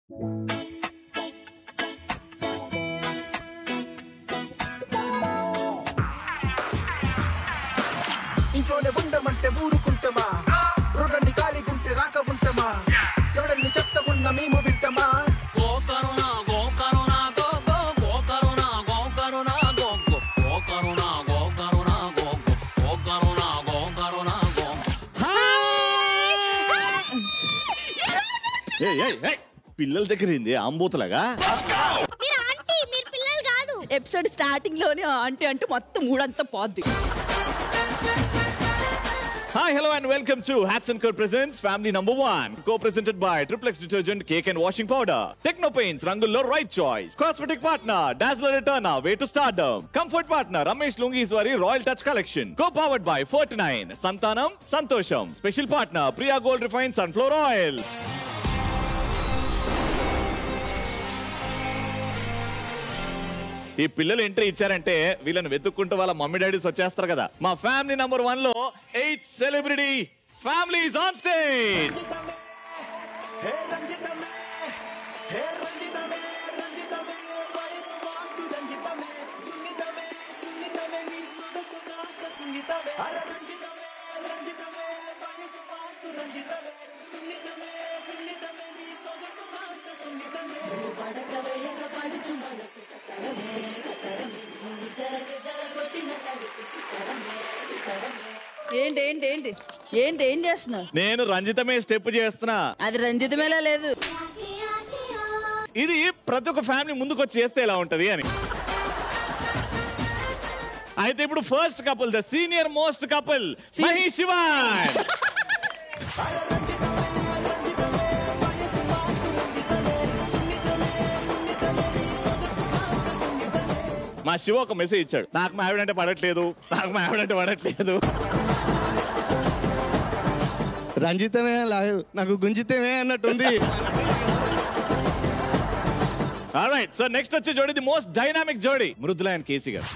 ఇంట్లోనే ఉండమంటే ఊరుకుంటామా, రోడ్లన్నీ ఖాళీగుంటే రాక ఉంటామా, ఎవడన్ని చెత్త ఉన్న మేము వింటామా. గో కరుణా గో కరుణా గో గో గో కరుణా గో కరుణా గో గో గో కరుణా గో కరుణా గో గో గో కరుణా గో కరుణా గో. పిల్లల దగ్గర ఏంది ఆంబోతులాగా? ఎపిసోడ్ స్టార్టింగ్ లోనే ఆంటీ అంటే మొత్తం మూడంతా పోద్ది. Hi, hello and welcome to Hats and Co presents Family Number 1, co-presented by Triplex Detergent Cake and Washing Powder, Techno Paints Rangullo Right Choice, Cosmetic Partner Dazzler Eterna Way to Stardom, Comfort Partner Ramesh Lungiswari Royal Touch Collection, co-powered by 49 Santanam Santosham, Special Partner Priya Gold Refined Sunflower Oil. ఈ పిల్లలు entry ఇచ్చారంటే వీళ్ళని వెతుక్కుంటూ వాళ్ళ mummy daddy's వచ్చేస్తారు కదా. మా family number 1 లో 8 సెలబ్రిటీ ఫ్యామిలీస్ ఆన్ స్టేజ్. ఏంటి ఏంటి ఏంటి ఏంటి ఏం చేస్తున్నావు? నేను రంజితమే స్టెప్ చేస్తున్నా. అది రంజితమేలా లేదు. ఇది ప్రతి ఒక్క ఫ్యామిలీ ముందుకు వచ్చి చేస్తే ఎలా ఉంటది అని. అయితే ఇప్పుడు first couple, the senior most couple, Mahesh Shivan. మా శివ ఒక మెసేజ్ ఇచ్చాడు, నాకు మా ఆవిడంటే పడట్లేదు, నాకు మా ఆవిడంటే పడట్లేదు. రంజితమే నాకు గుంజితమే అన్నట్టుంది. ఆల్రైట్, సో నెక్స్ట్ వచ్చే జోడీ ది మోస్ట్ డైనామిక్ జోడీ, మృదుల అండ్ కేసీ గారు.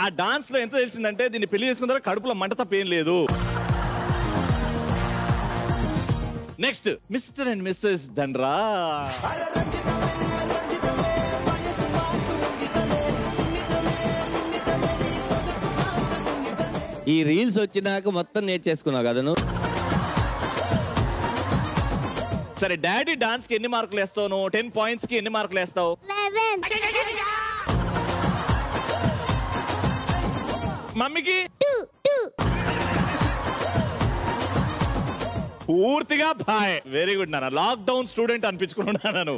ఆ డాన్స్ లో ఎంత తెలిసిందంటే దీన్ని పెళ్లి చేసుకున్న తర్వాత కడుపులో మంట తప్ప ఏం లేదు. Next mister and missus Dhanraj. ఈ రీల్స్ వచ్చినాక మొత్తం నేర్చేసుకున్నావు కదా నువ్వు. సరే, డాడీ డాన్స్ కి ఎన్ని మార్కులు వేస్తావు నువ్వు? 10 పాయింట్స్ కి ఎన్ని మార్కులు వేస్తావు? 11. మమ్మీకి 2. పూర్తిగా బాయ్. వెరీ గుడ్ నాన్న. లాక్డౌన్ స్టూడెంట్ అనిపించుకున్నాను.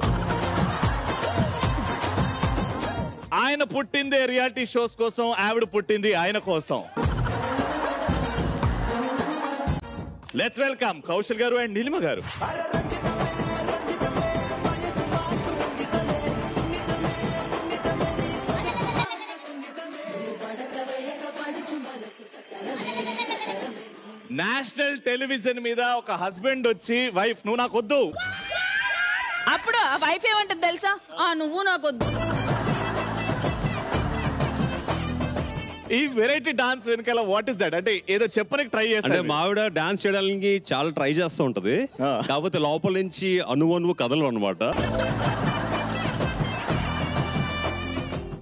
ఆయన పుట్టింది రియాలిటీ షోస్ కోసం, ఆవిడ పుట్టింది ఆయన కోసం. లెట్స్ వెల్కమ్ కౌశల్ గారు అండ్ నీలిమ గారు. నేషనల్ టెలివిజన్ మీద ఒక హస్బెండ్ వచ్చి వైఫ్ నువ్వు నాకు వద్దు, అప్పుడు ఆ వైఫ్ ఏమంటది తెలుసా? నువ్వు నాకు వద్దు. ఈ వెరైటీ డాన్స్ వెనకాల వాట్ ఇస్ దట్? అంటే ఏదో చెప్పడానికి ట్రై చేస్తా. మావిడ డాన్స్ చేయడానికి చాలా ట్రై చేస్తూ ఉంటది, కాకపోతే లోపల నుంచి అనువనువు కథలు అన్నమాట.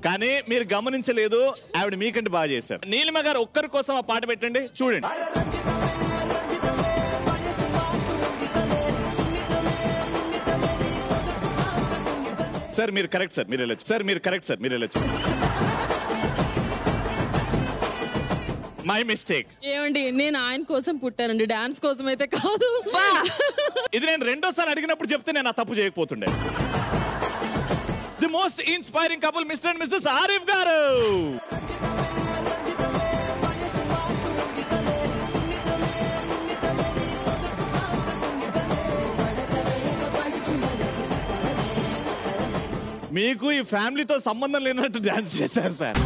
కానీ మీరు గమనించలేదు, ఆవిడ మీకంటే బాగా చేశారు. నీలిమ గారు ఒక్కరి కోసం ఆ పాట పెట్టండి, చూడండి. సార్ మీరు కరెక్ట్ సార్, మీరు వెళ్ళొచ్చు. సార్ మీరు కరెక్ట్ సార్, మీరు వెళ్ళొచ్చు. My mistake. ఏమండి, నేను ఆయన కోసం పుట్టానండి, డాన్స్ కోసం అయితే కాదు. ఇది నేను రెండోసారి అడిగినప్పుడు చెప్తే నేను ఆ తప్పు చేయకపోతుండే. The most inspiring couple, mister and missus Arif garu. మీకు ఈ ఫ్యామిలీతో సంబంధం లేనట్టు డాన్స్ చేశారు సార్.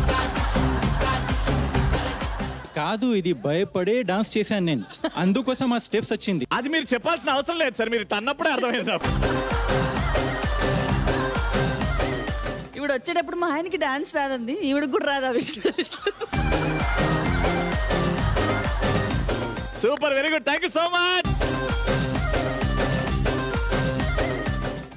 కాదు, ఇది భయపడే డాన్స్ చేశాను నేను, అందుకోసం ఆ స్టెప్స్ వచ్చింది. అది మీరు చెప్పాల్సిన అవసరం లేదు సార్, మీరు తన్నప్పుడే అర్థమైంది సార్. ఇప్పుడు వచ్చేటప్పుడు మా ఆయనకి డాన్స్ రాదండి, ఈవిడకి కూడా రాదా విషయం. Super, very good, thank you so much.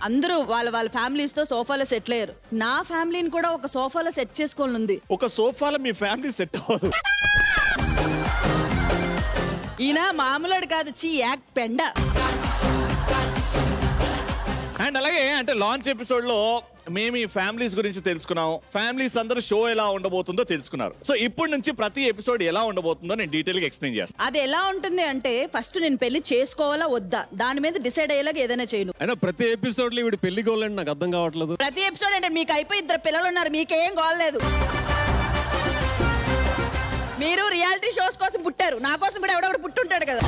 అందరూ వాళ్ళ ఫ్యామిలీస్ తో సోఫాలో సెటిల్ అయ్యారు. నా ఫ్యామిలీని కూడా ఒక సోఫాలో సెట్ చేసుకోవాలి ఉంది. ఒక సోఫాలో మీ ఫ్యామిలీ సెట్ అవ్వదు. ఈయన మామూలుడు కాదు, యాక్ పెండ. అండ్ అలాగే అంటే లాంచ్ ఎపిసోడ్ లో మేము ఈ ఫ్యామిలీస్ గురించి తెలుసుకున్నాం. ఫ్యామిలీస్ అందరూ షో ఎలా ఉండబోతుందో తెలుసుకున్నారు. సో ఇప్పటి నుంచి ప్రతి ఎపిసోడ్ ఎలా ఉండబోతుందో నేను డీటెయిల్ గా ఎక్స్ప్లెయిన్ చేస్తాను. అది ఎలా ఉంటుంది అంటే ఫస్ట్ నేను పెళ్లి చేసుకోవాలా వద్దా దాని మీద డిసైడ్ అయ్యేలాగా ఏదైనా చేయను. అయినా ప్రతి ఎపిసోడ్ లో ఇవి పెళ్లి గోలండి నాకు అర్థం కావట్లేదు. ప్రతి ఎపిసోడ్ అంటే మీకు అయిపోయి 2 పిల్లలు ఉన్నారు, మీకేం గోల్లేదు. మీరు రియాలిటీ షోస్ కోసం పుట్టారు, నా కోసం కూడా ఎవడొకడు పుట్టుంటాడు కదా.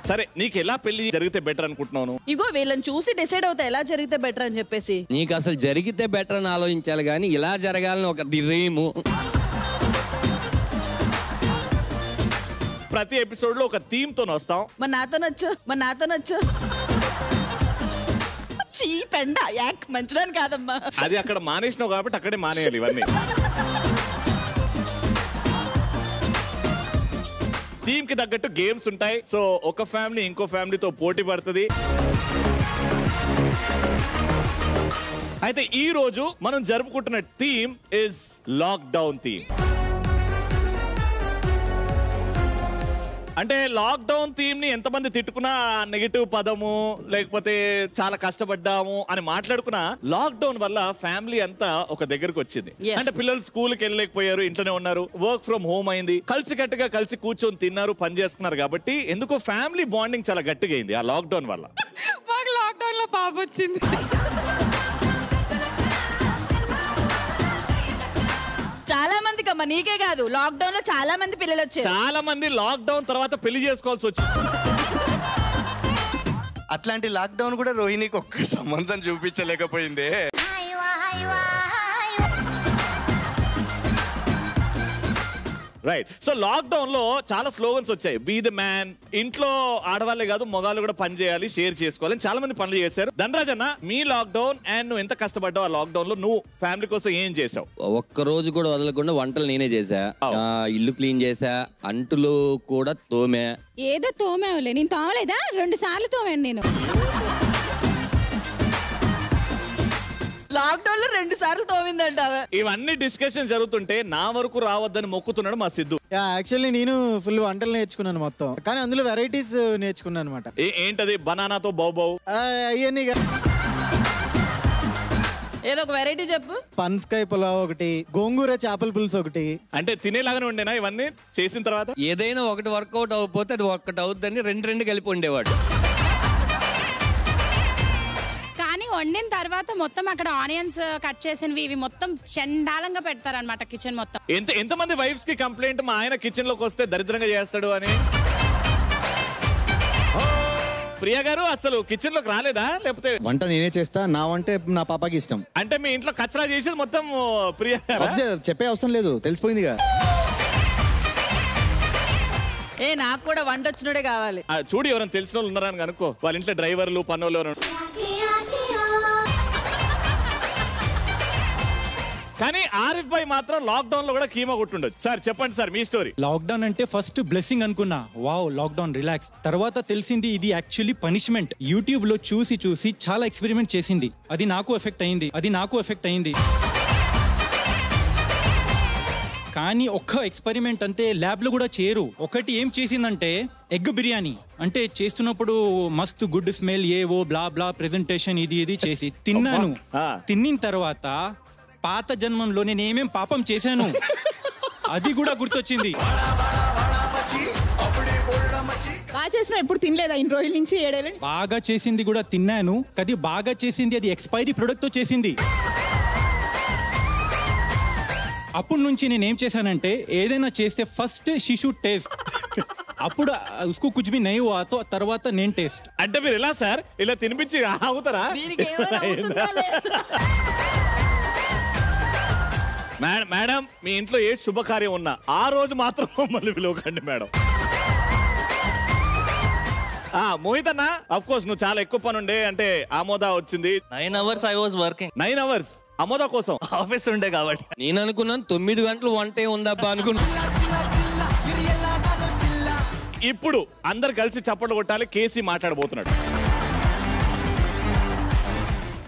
సరే, నీకు ఎలా పెళ్లి జరిగితే బెటర్ అనుకుంటున్నాను? ఇగో వీళ్ళని చూసి డిసైడ్ అవుతా ఎలా జరిగితే బెటర్ అని చెప్పేసి. నీకు అసలు జరిగితే బెటర్ అని ఆలోచించాలి కానీ ఇలా జరగాలని ఒక డ్రీము. ప్రతి ఎపిసోడ్ లో ఒక థీమ్ తో వస్తాం. మరి నాతో నచ్చు పెండ యాక్ మంచిదని కాదమ్మా. అది అక్కడ మానేసినావు కాబట్టి అక్కడే మానేయాలి ఇవన్నీ. థీమ్ కి తగ్గట్టు గేమ్స్ ఉంటాయి. సో ఒక ఫ్యామిలీ ఇంకో ఫ్యామిలీతో పోటీ పడుతుంది. అయితే ఈ రోజు మనం జరుపుకుంటున్న థీమ్ ఇస్ లాక్డౌన్ థీమ్. అంటే లాక్డౌన్ థీమ్ ని ఎంతమంది తిట్టుకున్నా నెగిటివ్ పదము లేకపోతే చాలా కష్టపడ్డాము అని మాట్లాడుకున్నా లాక్డౌన్ వల్ల ఫ్యామిలీ అంతా ఒక దగ్గరకు వచ్చింది. అంటే పిల్లలు స్కూల్ కి వెళ్ళలేకపోయారు, ఇంట్లోనే ఉన్నారు, వర్క్ ఫ్రమ్ హోమ్ అయింది, కలిసికట్టుగా కలిసి కూర్చొని తిన్నారు, పని చేసుకున్నారు. కాబట్టి ఎందుకో ఫ్యామిలీ బాండింగ్ చాలా గట్టిగా అయింది ఆ లాక్డౌన్ వల్ల. మాకు లాక్డౌన్ లో పాప వచ్చింది. చాలా మందికి అమ్మా, నీకే కాదు, లాక్డౌన్ లో చాలా మంది పిల్లలు వచ్చారు. చాలా మంది లాక్డౌన్ తర్వాత పెళ్లి చేసుకోవాల్సి వచ్చింది. అట్లాంటి లాక్డౌన్ కూడా రోహిణికి ఒక్క సంబంధం చూపించలేకపోయింది. రైట్. సో లాక్డౌన్ లో చాలా స్లోగన్స్ వచ్చాయి. బీ ద మ్యాన్, ఇంట్లో ఆడవాళ్ళే కాదు మగాళ్ళు కూడా పని చేయాలి, షేర్ చేసుకోవాలి, చాలా మంది పనులు చేశారు. ధనరాజ్ అన్న, మీ లాక్డౌన్ అండ్ నువ్వు ఎంత కష్టపడ్డావు ఆ లాక్డౌన్ లో, నువ్వు ఫ్యామిలీ కోసం ఏం చేసావు? ఒక్క రోజు కూడా వదలకుండా వంటలు నేనే చేసా, ఇల్లు క్లీన్ చేసా, అంటులు కూడా తోమే. ఏదో తోమేవులే, నేను తోమలేదా? 2 సార్లు తోమాను నేను. లాక్డౌన్ లో 2 సార్లు తోమిందంటావా? ఇవన్నీ డిస్కషన్ జరుగుతుంటే నా వరకు రావద్దని మొక్కుతున్నాడు మా సిద్ధు. యాక్చువల్లీ నేను ఫుల్ వంటలు నేర్చుకున్నాను మొత్తం, కానీ అందులో వెరైటీస్ నేర్చుకున్నాను అనమాట. ఏంటది? బనానాతో బౌబౌ అవన్నీ ఏదో ఒక వెరైటీ చెప్పు. పన్స్కాయ పులావ్ ఒకటి, గోంగూర చేపల పులుసు ఒకటి. అంటే తినేలాగానే ఉండేనా ఇవన్నీ చేసిన తర్వాత? ఏదైనా ఒకటి వర్కౌట్ అవ్వకపోతే అది ఒక్కటి అవుద్దని 2 కలిపి ఉండేవాడు. కానీ వండిన తర్వాత మొత్తం అక్కడ ఆనియన్స్ కట్ చేసినవి ఇవి మొత్తం చండాలంగా పెడతారనమాట కిచెన్ మొత్తం. ఎంతమంది వైఫ్స్ కి కంప్లైంట్ మా ఆయన కిచెన్ లోకి వస్తే దరిద్రంగా చేస్తాడు అని? ప్రియా గారు అసలు కిచెన్ లోకి రాలేదా? లేకపోతే వంట నేనే చేస్తా, నా వంటే నా పాపకి ఇష్టం. అంటే మీ ఇంట్లో కచరా చేసేది మొత్తం ప్రియా చెప్పే అవసరం లేదు, తెలిసిపోయిందిగా. నాకు కూడా వంట వచ్చినోడే కావాలి. చూడు, ఎవరైనా తెలిసిన వాళ్ళు ఉన్నారా అని కనుక్కో. వాళ్ళ ఇంట్లో డ్రైవర్లు పనులు ఎవరు. కానీ ఆరిఫ్ భాయ్ మాత్రం లాక్డౌన్ లో కూడా కీమా కొట్టుండొచ్చు. సార్ చెప్పండి సార్ మీ స్టోరీ. లాక్డౌన్ అంటే ఫస్ట్ బ్లెస్సింగ్ అనుకున్నా, వావ్ లాక్డౌన్ రిలాక్స్. తర్వాత తెలిసింది ఇది యాక్చువల్లీ పనిష్మెంట్. యూట్యూబ్ లో చూసి చాలా ఎక్స్పెరిమెంట్ చేసింది, అది నాకు ఎఫెక్ట్ అయింది. కానీ ఒక్క ఎక్స్పెరిమెంట్ అంటే ల్యాబ్ లో కూడా చేయరు. ఒకటి ఏం చేసిందంటే ఎగ్ బిర్యానీ అంటే చేస్తున్నప్పుడు మస్తు గుడ్ స్మెల్, ఏవో బ్లా బ్లా ప్రెజెంటేషన్ ఇది చేసి తిన్నాను. తిన్న తర్వాత పాత జన్మంలో నేను ఏమేం పాపం చేశాను అది కూడా గుర్తొచ్చింది. బాగా చేసిన ఎప్పుడు తినలేదా? 2 రోజుల నుంచి 7 ఏళ్ళ బాగా చేసింది కూడా తిన్నాను. కది బాగా చేసింది అది ఎక్స్పైరీ ప్రొడక్ట్ తో చేసింది. అప్పటి నుంచి నేను ఏం చేశానంటే ఏదైనా చేస్తే ఫస్ట్ శిశు టేస్ట్, అప్పుడు ఉస్కు కుచ్ భీ నహీ హువా తో తర్వాత నేను టేస్ట్. అంటే మీరు ఎలా సార్ ఇలా తినిపించి ఆగుతారా? మేడం మీ ఇంట్లో ఏ శుభకార్యం ఉన్నా ఆ రోజు మాత్రం మమ్మల్ని పిలవకండి మేడం. మోహిత్ అన్న, అఫ్ కోర్స్ నువ్వు చాలా ఎక్కువ పని ఉండే, అంటే ఆమోద వచ్చింది. 9 hours I was working. 9 hours ఆమోద కోసం ఆఫీస్ ఉండే కాబట్టి. నేను అనుకున్నాను 9 గంటలు వంటే ఉందబ్బా అనుకున్నా. ఇప్పుడు అందరు కలిసి చప్పట్లు కొట్టాలి. కేసీ మాట్లాడబోతున్నాడు.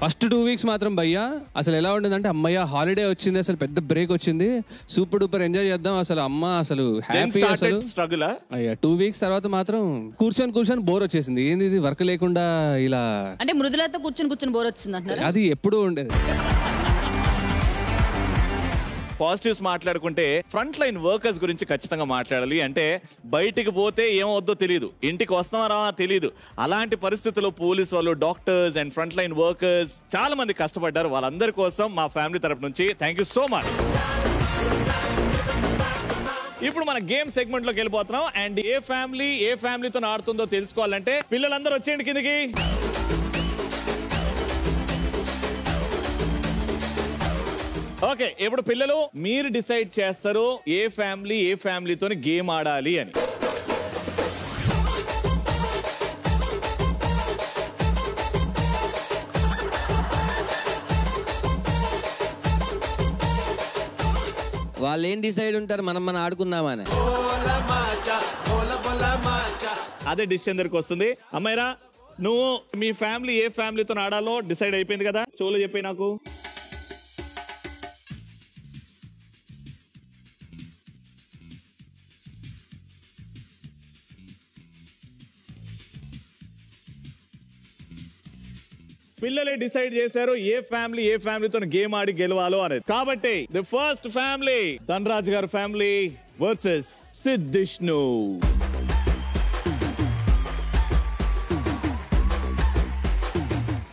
ఫస్ట్ 2 వీక్స్ మాత్రం భయ్యా అసలు ఎలా ఉంటుందంటే అమ్మయ్య హాలిడే వచ్చింది, అసలు పెద్ద బ్రేక్ వచ్చింది, సూపర్ డూపర్ ఎంజాయ్ చేద్దాం అసలు అమ్మ అసలు హ్యాపీ. అసలు స్ట్రగుల్ అయ్యా 2 వీక్స్ తర్వాత మాత్రం కూర్చొని బోర్ వచ్చేసింది. ఏంది ఇది వర్క్ లేకుండా ఇలా అంటే మృదులతో కూర్చొని బోర్ వచ్చింది అంటారు. అది ఎప్పుడూ ఉండేది. పాజిటివ్స్ మాట్లాడుకుంటే ఫ్రంట్ లైన్ వర్కర్స్ గురించి ఖచ్చితంగా మాట్లాడాలి. అంటే బయటికి పోతే ఏమవుద్దో తెలియదు, ఇంటికి వస్తామరా తెలియదు. అలాంటి పరిస్థితుల్లో పోలీస్ వాళ్ళు, doctors and front line workers చాలా మంది కష్టపడ్డారు. వాళ్ళందరి కోసం మా ఫ్యామిలీ తరపు నుంచి థ్యాంక్ యూ సో మచ్. ఇప్పుడు మన గేమ్ సెగ్మెంట్ లోకి వెళ్ళిపోతున్నాం. అండ్ ఏ ఫ్యామిలీతో ఆడుతుందో తెలుసుకోవాలంటే పిల్లలందరూ వచ్చేయండి కిందకి. ఓకే, ఇప్పుడు పిల్లలు మీరు డిసైడ్ చేస్తారు ఏ ఫ్యామిలీతో గేమ్ ఆడాలి అని. వాళ్ళు ఏం డిసైడ్ ఉంటారు, మనం ఆడుకుందామని. అదే డిసిషన్ దగ్గరికి వస్తుంది. అమ్మాయిరా, నువ్వు మీ ఫ్యామిలీ ఏ ఫ్యామిలీతో ఆడాలో డిసైడ్ అయిపోయింది కదా, చోలు చెప్పి నాకు. పిల్లలే డిసైడ్ చేశారు ఏ ఫ్యామిలీతో గేమ్ ఆడి గెలవాలో అనేది. కాబట్టి ది ఫస్ట్ ఫ్యామిలీ ధనరాజ్ గారి ఫ్యామిలీ వర్సెస్ సిద్ధిష్ణు.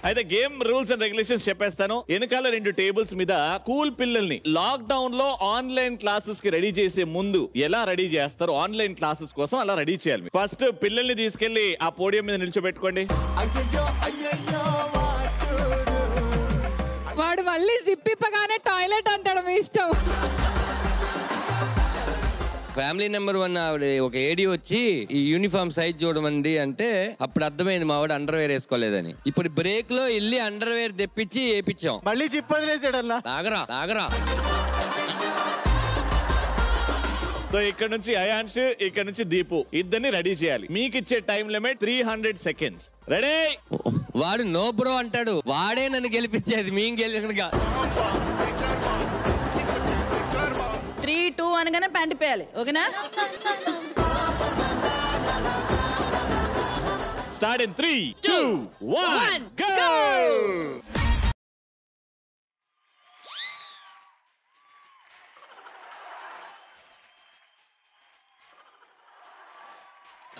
అయితే గేమ్ రూల్స్ అండ్ రెగ్యులేషన్స్ చెప్పేస్తాను. వెనకాల 2 టేబుల్స్ మీద స్కూల్ పిల్లల్ని లాక్ డౌన్ లో ఆన్లైన్ క్లాసెస్ కి రెడీ చేసే ముందు ఎలా రెడీ చేస్తారు, ఆన్లైన్ క్లాసెస్ కోసం అలా రెడీ చేయాలి. ఫస్ట్ పిల్లల్ని తీసుకెళ్లి ఆ పోడియం మీద నిల్చోబెట్టుకోండి. వాడు మళ్ళీ జిప్పిప్పగానే టాయిలెట్ అంటాడు, మీ ఇష్టం. ఫ్యామిలీ నెంబర్ 1 ఆవిడ ఒక ఏడి వచ్చి ఈ యూనిఫామ్ సైజ్ చూడమండి అంటే అప్పుడు అర్థమైంది మా వాడు అండర్వేర్ వేసుకోలేదని. ఇప్పుడు బ్రేక్ లో వెళ్ళి అండర్వేర్ తెప్పించి వేపించాం. మళ్ళీ జిప్ వదిలేసాడు. ఆగరా సో ఇక్కడ నుంచి అయాన్ష్, ఇక్కడ నుంచి దీపు ఇద్దరిని రెడీ చేయాలి. మీకు ఇచ్చే టైం లిమిట్ 300 seconds. రెడీ? వాడు నో బ్రో అంటాడు, వాడే నన్ను గెలిపించేది, మేము గెలిచినగా. 3, 2 అనగానే ప్యాంట్ పేయాలి. ఓకేనా? Start in 3, 2, 1 go.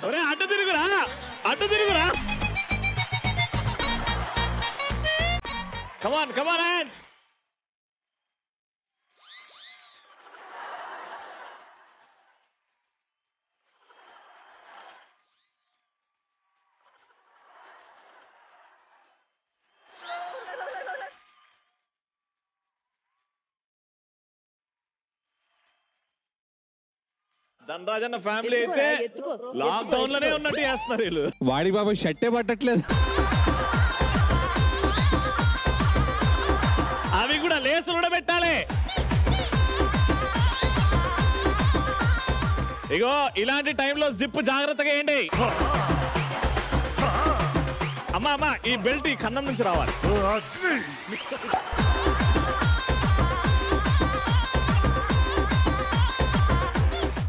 ఒరే అడ్డు తిరుగురా. కమాన్ అండ్ ధనరాజన్న ఫ్యామిలీ అయితే లాక్ డౌన్ లోనే ఉన్నట్టు చేస్తున్నారు వీళ్ళు. వాడి బాబా షర్టే పట్టట్లేదు. అవి కూడా లేసులు కూడా పెట్టాలి. ఇగో ఇలాంటి టైంలో జిప్ జాగ్రత్తగా వేయండి. అమ్మా ఈ బెల్ట్ ఈ కన్నం నుంచి రావాలి.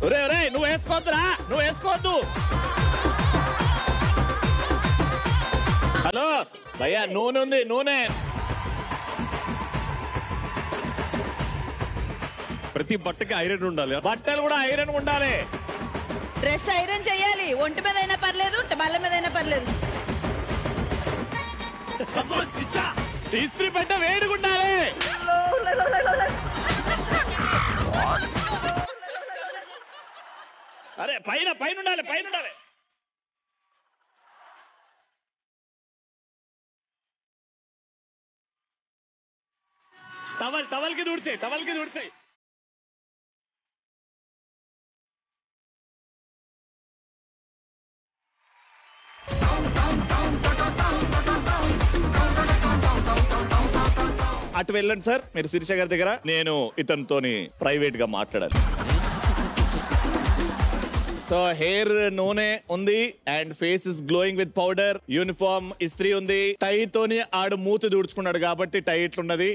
ఒరే నువ్వు వేసుకోవద్దు. హలో భయ్యా, నూనె ఉంది, నూనె. ప్రతి బట్టకి ఐరన్ ఉండాలి. బట్టలు కూడా ఐరన్ ఉండాలి. డ్రెస్ ఐరన్ చేయాలి. ఒంటి మీద అయినా పర్లేదు, బల్ల మీద అయినా పర్లేదు. ఇస్త్రీ పెట్ట వేడిగా ఉండాలి. అరే పైన ఉండాలి. టవల్కి దూడ్చేయి. అటు వెళ్ళండి సార్, మీరు శిరీష గారి దగ్గర. నేను ఇతనితోని ప్రైవేట్ గా మాట్లాడాలి. సో హెయిర్ నూనె ఉంది and face is glowing with powder. Uniform ఇస్త్రీ ఉంది. టై తోని ఆడు మూతి దుడుచుకున్నాడు కాబట్టి టై ఇట్లున్నది.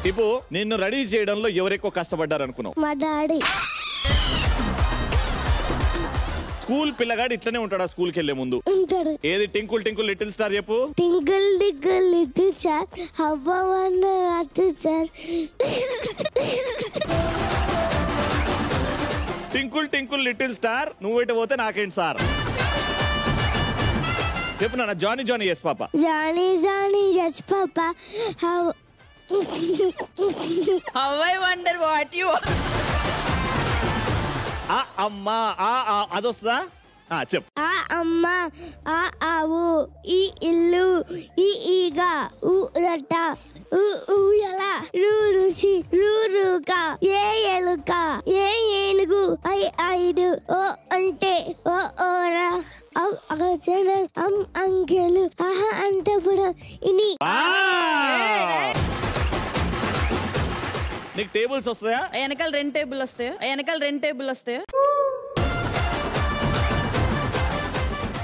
ఇప్పుడు నిన్ను రెడీ చేయడంలో ఎవరెక్కువ కష్టపడ్డారు అనుకున్నావు? మా డాడీ. స్కూల్ పిల్లగాడు ఇట్లనే ఉంటాడా స్కూల్కి వెళ్లే ముందు? ఉంటాడు. ఏది టింకుల్ టింకుల్ లిటిల్ స్టార్ చెప్పు. Twinkle twinkle little star how wonder star. Twinkle twinkle little star నువ్వేట పోతే నాకేంటి సార్ చెప్పు నాన్న. Johnny Johnny yes papa. Johnny Johnny yes papa how I wonder what you are. ఆ అమ్మా ఆ అదొస్తుందా? చెప్పు. ఆ అమ్మ ఆ ఆవు ఈ ఇల్లు ఈ ఈగ ఊ రట్ట ఊయల రుచి రూరుక ఏ ఎలుక ఏ ఏనుగు ఐ ఐదు ఓ అంటే ఓ ఓరా అగచన అంకెలు ఆహ అంటప్పుడు ఇని. నీకు టేబుల్స్ వస్తాయా? వెనకాల 2 టేబుల్ వస్తాయా?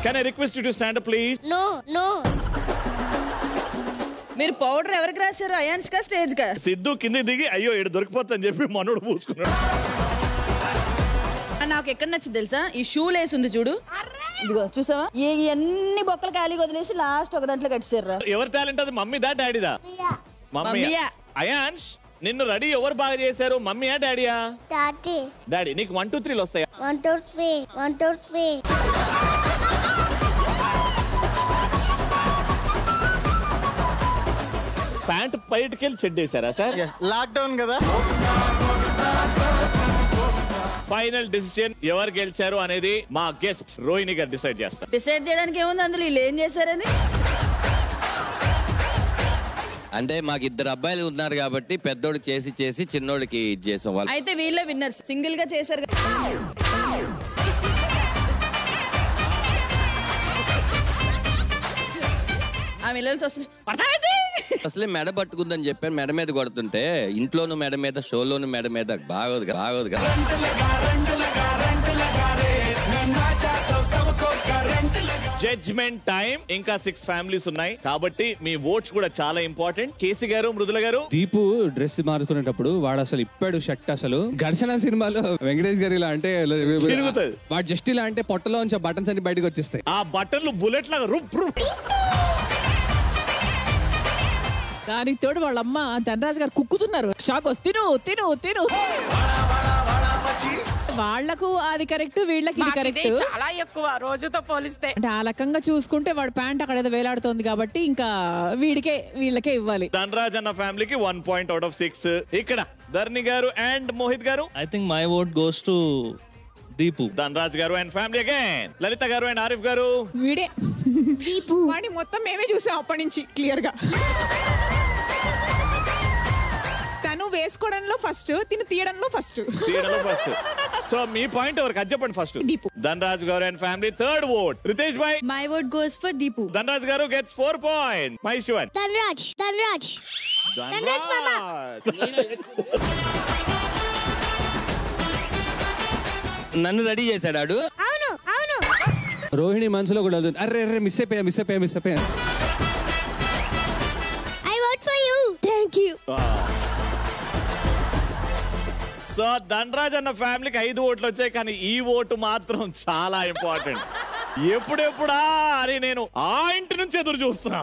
Can I request you to stand up please? No. మీరు పౌడర్ ఎవరికి రాశారు? అయాన్స్ కా స్టేజ్ కా? సిద్ధు కింద దిగి అయ్యో ఇక్కడ దొరికిపోతుందని చెప్పి మనోడు పూసుకున్నాడు. నాకు ఎక్కడ నచ్చింది తెలుసా? ఈ షూ లేస్ ఉంది చూడు. ఇదిగో చూసావా? ఎన్ని బొక్కలు ఖాళీగా వదిలేసి లాస్ట్ ఒక దాంట్లో కట్టారు. ఎవరి టాలెంట్ అది? మమ్మీదా డాడీదా? మమ్మీయా. అయాన్స్ నిన్ను రెడీ ఎవరు బాగా చేశారు? మమ్మీయా డాడీయా? డాడీ. నీకు 1 2 3 వస్తాయా? 1 2 3 ప్యాంట్ బయటకెళ్ళి చెడ్డేశారా సార్? లాక్డౌన్ కదా. ఫైనల్ డిసిషన్ ఎవరు గెలిచారు అనేది మా గెస్ట్ రోహిణి గారు డిసైడ్ చేస్తారు. డిసైడ్ చేయడానికి ఏముంది అందులో? వీళ్ళు ఏం చేశారని అంటే మాకు 2 అబ్బాయిలు ఉన్నారు కాబట్టి పెద్దోడు చేసి చేసి చిన్నోడికి చేసాం వాళ్ళు. అయితే వీళ్ళే విన్నర్స్. సింగిల్ గా చేశారు. అసలే మెడ పట్టుకుందని చెప్పాను. మెడ మీద కొడుతుంటే ఇంట్లోను మెడ మీద షోలోను మెడ మీద బాగోదు కదా. Judgement time. ఇంకా 6 ఫ్యామిలీస్ ఉన్నాయి కాబట్టి మీ ఓట్స్ కూడా చాలా ఇంపార్టెంట్. కేసీ గారు, మృదుల గారు. దీపు డ్రెస్ మార్చుకునేటప్పుడు వాడు అసలు ఇప్పాడు షర్ట్. అసలు ఘర్షణ సినిమాలో వెంకటేష్ గారు ఇలా అంటే వాడు జస్ట్ ఇలా అంటే పొట్టలో ఉంచి బటన్స్ అన్ని బయటకు వచ్చేస్తాయి. ఆ బటన్లు బుల్లెట్ లాగా దానికి తోడు వాళ్ళమ్మ ధనరాజ్ గారు కుక్కుతున్నారు. షాక్ వస్తే తిను వాళ్లకు అది కరెక్ట్, వీళ్ళకి ఇది కరెక్ట్. చాలా ఎక్కువ రోజుతో పోలిస్తే. అంటే ఆ రకంగా చూసుకుంటే వాడు ప్యాంట్ అక్కడ ఏదో వేలాడుతోంది కాబట్టి ఇంకా వీళ్ళకే ఇవ్వాలి. ధనరాజ్ అన్న ఫ్యామిలీకి 1 పాయింట్ అవుట్ ఆఫ్ 6. ఇక్కడ ధర్ని గారు అండ్ మోహిత్ గారు. I think my vote goes to Deepu. Dhanraj garu and family again. లలిత గారు అండ్ ఆరిఫ్ గారు. వీడే దీపు. వాడిని మొత్తం మేమే చూసాం అప్పటి నుంచి క్లియర్ గా. తను వేసుకోవడంలో ఫస్ట్, తిను తీయడంలో ఫస్ట్. సో మీ పాయింట్ ఎవరికి అది చెప్పండి first. Dhanraj garu and family. Third vote Ritesh bhai. My vote goes for Deepu. Dhanraj garu gets 4 point. My Shivan. Dhanraj మామా. నన్ను రెడీ చేశాడు. అవును రోహిణి మనసులో కూడా అరే మిస్ అయిపోయా. I vote for you. Thank you. So Dhanraj అన్న ఫ్యామిలీకి 5 ఓట్లు వచ్చాయి కానీ ఈ ఓటు మాత్రం చాలా ఇంపార్టెంట్. ఎప్పుడెప్పుడా అని నేను ఆ ఇంటి నుంచి ఎదురు చూస్తున్నా.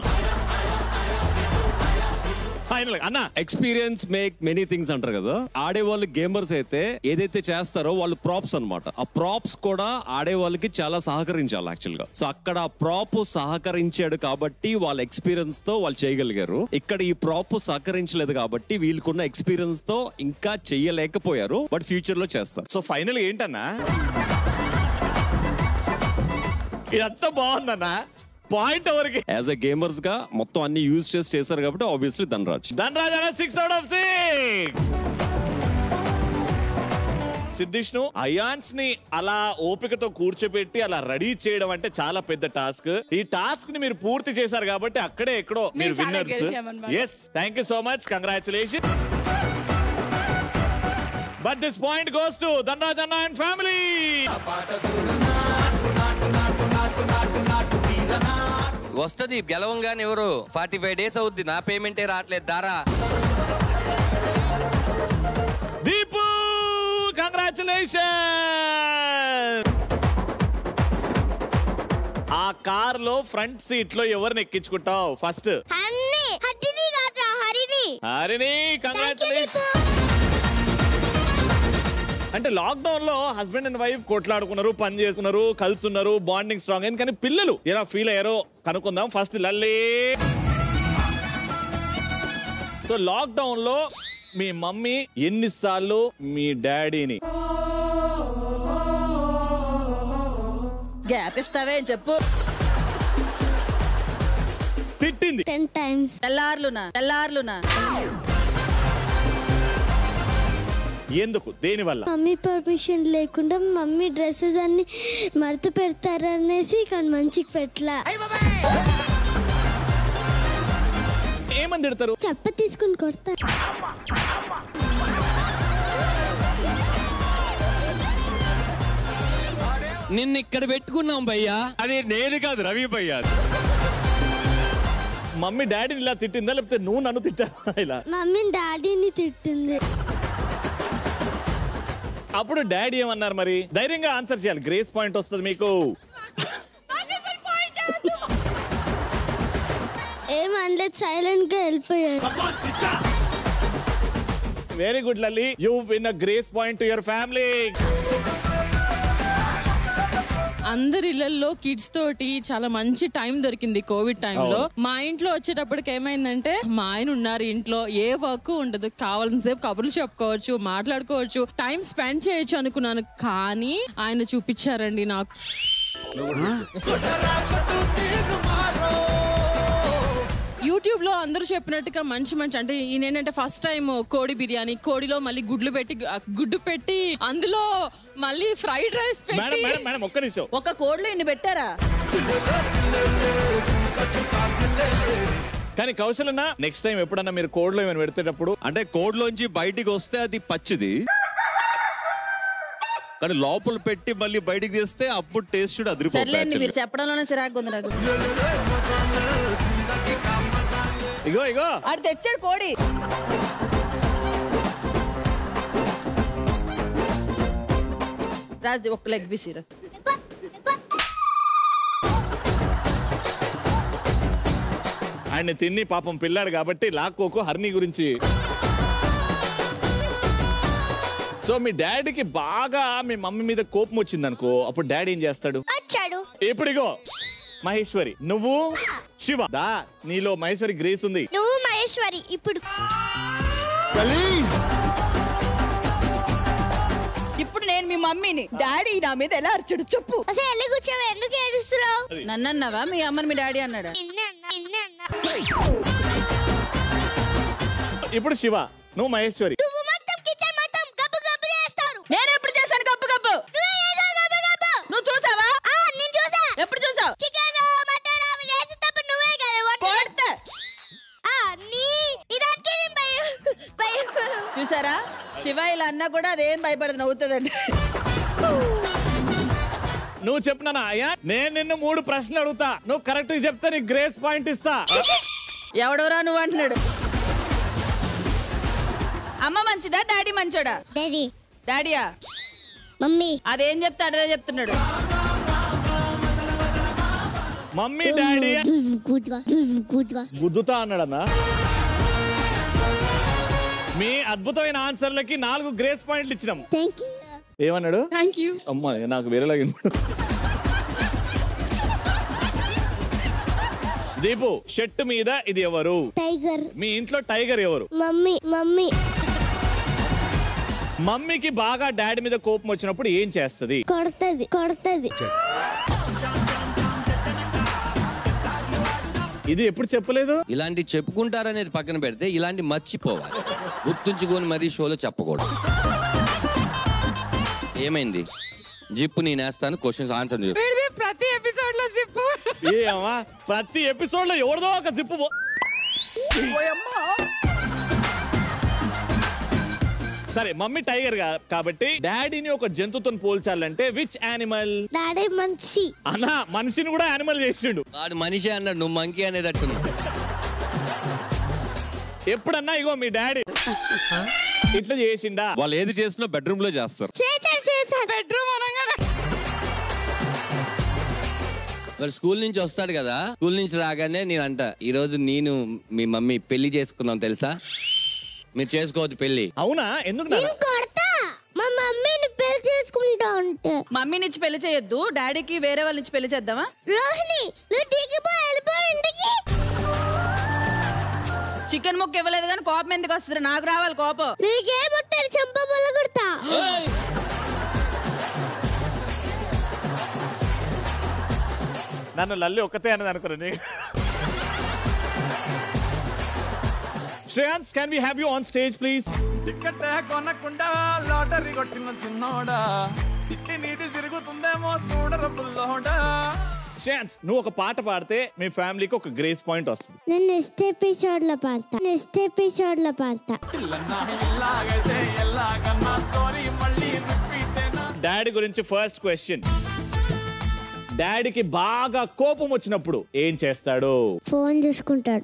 ఫైనల్ అన్న ఎక్స్పీరియన్స్ మేక్ మెనీ థింగ్స్ అంటారు కదా. ఆడేవాళ్ళు గేమర్స్ అయితే ఏదైతే చేస్తారో వాళ్ళు ప్రాప్స్ అన్నమాట. ఆ ప్రాప్స్ కూడా ఆడేవాళ్ళకి చాలా సహకరించాలి యాక్చువల్ గా. సో అక్కడ ప్రాప్ సహకరించాడు కాబట్టి వాళ్ళ ఎక్స్పీరియన్స్ తో వాళ్ళు చేయగలిగారు. ఇక్కడ ఈ ప్రాప్ సహకరించలేదు కాబట్టి వీళ్ళకున్న ఎక్స్పీరియన్స్ తో ఇంకా చెయ్యలేకపోయారు. బట్ ఫ్యూచర్ లో చేస్తారు. సో ఫైనల్ ఏంటన్నా ఇదంతా బాగుందన్నా. పాయింట్ ఎవరికి? యాజ్ ఎ గేమర్స్ గా మొత్తం అన్ని యూజ్ చేశారు కాబట్టి ఆబ్వియస్లీ ధనరాజ్ అన్న 6 అవుట్ ఆఫ్ 6. సిద్ధిష్ను అయాన్స్ ని అలా ఓపికతో కూర్చోబెట్టి అలా రెడీ చేయడం అంటే చాలా పెద్ద టాస్క్. ఈ టాస్క్ ని మీరు పూర్తి చేశారు కాబట్టి అక్కడే ఎక్కడో మీరు winners. Yes, thank you so much. Congratulation. But this point goes to Dhanraj Anna and family. వస్తుంది గెలవంగానే ఎవరు 45 days అవుద్ది, నా పేమెంటే రావట్లేదు దారా. దీపు కంగ్రాచులేషన్. ఆ కార్ లో ఫ్రంట్ సీట్ లో ఎవరిని ఎక్కించుకుంటావు ఫస్ట్? హరిని. కంగ్రాచులేషన్. అంటే లాక్డౌన్ లో హస్బెండ్ అండ్ వైఫ్ కొట్లాడుకున్నారు, పని చేసుకున్నారు, కలుసున్నారు, బాండింగ్ స్ట్రాంగ్ అయింది. కానీ పిల్లలు ఎలా ఫీల్ అయ్యారో కనుక్కుందాం. ఫస్ట్ లల్లీ. సో లాక్డౌన్ లో మీ మమ్మీ ఎన్నిసార్లు మీ డాడీని గ్యాప్ ఇస్తావే చెప్పు. తిట్టింది? 10 times. తెల్లార్లునా? ఎందుకు? దేని వల్ల? మమ్మీ పర్మిషన్ లేకుండా మమ్మీ డ్రెస్సెస్ అన్ని మడత పెడతారనేసి కానీ మంచిగా పెట్టలా. ఏమని తిడతారు? చెప్ప తీసుకుని కొడతారు. నిన్న ఇక్కడ పెట్టుకున్నాం భయ్యా. అది నేను కాదు, రవి భయ్యా. మమ్మీ డాడీని ఇలా తిట్టిందా లేకపోతే నువ్వు నన్ను తిట్టా? ఇలా మమ్మీ డాడీని తిట్టింది. అప్పుడు డాడీ ఏమన్నారు మరి? ధైర్యంగా ఆన్సర్ చేయాలి, గ్రేస్ పాయింట్ వస్తుంది మీకు. ఏమనలేదు, సైలెంట్ గా వెళ్ళిపోయారు. Very good Lalli, you win a grace point to your family. అందరి ఇళ్లలో కిడ్స్ తోటి చాలా మంచి టైం దొరికింది కోవిడ్ టైంలో. మా ఇంట్లో వచ్చేటప్పటికి ఏమైందంటే మా ఆయన ఉన్నారు ఇంట్లో, ఏ వర్క్ ఉండదు, కావాల్సిన సేపు కబుర్లు చెప్పుకోవచ్చు, మాట్లాడుకోవచ్చు, టైం స్పెండ్ చేయొచ్చు అనుకున్నాను. కానీ ఆయన చూపించారండి నాకు. యూట్యూబ్ లో అందరూ చెప్పినట్టుగా మంచి అంటే ఈయన ఏంటంటే ఫస్ట్ టైం కోడి బిర్యానీ, కోడిలో మళ్ళీ గుడ్డు పెట్టి అందులో మళ్ళీ ఫ్రైడ్ రైస్ పెట్టి. ఒక్క నిమిషం, ఒక కోడిలో ఇన్ని పెట్టారా? కానీ కౌశల్ అన్న, నెక్స్ట్ టైం ఎప్పుడన్నా మీరు కోడ్లో ఏమైనా పెడతేటప్పుడు, అంటే కోడ్లోంచి బయటికి వస్తే అది పచ్చిది, కానీ లోపల పెట్టి మళ్ళీ బయటికి తీస్తే అప్పుడు టేస్ట్ అదిరిపోతుంది. మీరు చెప్పడంలోనే చిరాకు ఉంది నాకు. ఇగో అది తెచ్చాడు కోడి. రాజు ఒక లెగ్ పీస్. ఆయన తిని పాపం పిల్లాడు కాబట్టి లాక్కోకు హర్ని గురించి. సో మీ డాడీకి బాగా మీ మమ్మీ మీద కోపం వచ్చింది అనుకో, అప్పుడు డాడీ ఏం చేస్తాడు? ఇప్పుడు ఇగో మహేశ్వరి, నువ్వు శివ దా, నీలో మహేశ్వరి గ్రేస్ ఉంది. నువ్వు మహేశ్వరి. ఇప్పుడు నేను మీ మమ్మీని, డాడీ నా మీద ఎలా అరిచాడు చెప్పు. ఎందుకు ఏడుస్తున్నావు? నన్ను అన్నావా? మీ అమ్మని మీ డాడీ అన్నాడా? ఇప్పుడు శివ, నువ్వు మహేశ్వరి. నేను ఎప్పుడు చేశాను గబ్బు? నువ్వు చూసావా? ఎప్పుడు చూసావు? చూసారా, శివ ఇలా అన్నా కూడా అదేం భయపడదు, నవ్వుతుందండి. నువ్వు చెప్పినా అయ్యా, నేను నిన్ను 3 ప్రశ్నలు అడుగుతా, నువ్వు కరెక్ట్ చెప్తే నీకు గ్రేస్ పాయింట్ ఇస్తా. ఎవడోరా నువ్వు అంటున్నాడు. అమ్మ మంచిదా డాడీ మంచోడా? డాడీయా? మమ్మీ. అదేం చెప్తా అదే చెప్తున్నాడు. Mummy daddy గుద్దుతా అన్నాడన్నా. మీ అద్భుతమైన ఆన్సర్లకి 4 గ్రేస్ పాయింట్లు ఇచ్చినాం. ఏమన్నాడు? అమ్మా నాకు వేరేలాగా. దీపు, షర్ట్ మీద ఇది ఎవరు? టైగర్. మీ ఇంట్లో టైగర్ ఎవరు? మమ్మీ. మమ్మీకి బాగా డాడీ మీద కోపం వచ్చినప్పుడు ఏం చేస్తది? కొడతది. ఇది ఎప్పుడు చెప్పలేదు. ఇలాంటి చెప్పుకుంటారనేది పక్కన పెడితే ఇలాంటి మర్చిపోవాలి, గుర్తుంచుకొని మరీ షోలో చెప్పకూడదు. ఏమైంది? జిప్పు నేను వేస్తాను, క్వశ్చన్స్ ఆన్సర్ చెప్పు. ప్రతి ఎపిసోడ్ లో జిప్పు. ప్రతి ఎపిసోడ్ లో ఎవరిదో ఒక జిప్పు. సరే మమ్మీ టైగర్ కాబట్టి డాడీని ఒక జంతువుతో పోల్చాలంటే విచ్ యానిమల్? డాడీ మనిషి. అన్నా మనిషిని కూడా యానిమల్ చేసిండు. వాడు మనిషి అన్నాడు, నువ్వు మంకీ అనేటట్టు. ఎప్పుడన్నా ఇగో మీ డాడీ ఇట్లా చేసిండా? వాళ్ళు ఏది చేసినా బెడ్రూమ్ లో చేస్తారు. బెడ్రూమ్ అనగానే మరి స్కూల్ నుంచి వస్తాడు కదా, స్కూల్ నుంచి రాగానే నేను అంట, ఈ రోజు నేను మీ మమ్మీ పెళ్లి చేసుకున్నాం తెలుసా, మీరు చేసుకోవద్దు పెళ్లి. అవునా? ఎందుకు? మా మమ్మీని పెళ్లి చేసుకుంటా ఉంటే. మమ్మీ నుంచి పెళ్లి చేయొద్దు, డాడీకి వేరే వాళ్ళ నుంచి పెళ్లి చేద్దామా? రోహిణి ఇంటికి. చికెన్ ముక్క ఇవ్వలేదు కానీ కోపం ఎందుకు వస్తుంది? నాకు రావాలి కోపం. నీకేమొత్తారు చెంప కొడతా. నన్ను లల్లి ఒక్కతే అన్నది అనుకున్నాను. Shreyans, can we have you on stage please? Ticket కొనకుండా లాటరీ కొట్టిన సిన్నోడా, సిట్టి నీది తిరుగుతుందేమో చూడరు బుల్లోడా. శ్రేయాన్స్, నువ్వు ఒక పాట పాడితే మీ ఫ్యామిలీకి ఒక గ్రేస్ పాయింట్ వస్తుంది. నేను నెక్స్ట్ ఎపిసోడ్ లో పాడతా. డాడీ గురించి ఫస్ట్ క్వశ్చన్. డాడీకి బాగా కోపం వచ్చినప్పుడు ఏం చేస్తాడు? ఫోన్ చూసుకుంటాడు.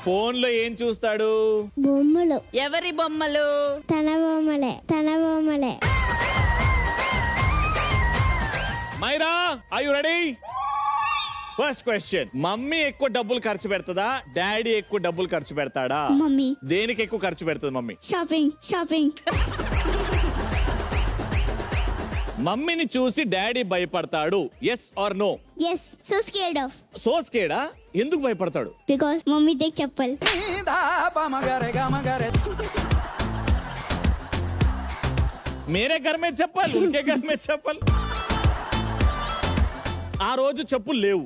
ఫోన్ లో ఏం చూస్తాడు? బొమ్మలు. ఎవరి బొమ్మలు? తన బొమ్మలే. Myra, are you ready? First question. Mummy ఎక్కువ డబ్బులు ఖర్చు పెడతదా, డాడీ ఎక్కువ డబ్బులు ఖర్చు పెడతాడా? మమ్మీ. దేనికి ఎక్కువ ఖర్చు పెడుతుంది మమ్మీ? షాపింగ్. మమ్మీని చూసి డాడీ భయపడతాడు, yes or no? yes, so scared of. So స్కేడా? ఎందుకు భయపడతాడు? because mommy take chappal. మేరే ఘర్ మే చప్పల్, ఉన్కే ఘర్ మే చప్పల్. ఆ రోజు చెప్పులు లేవు,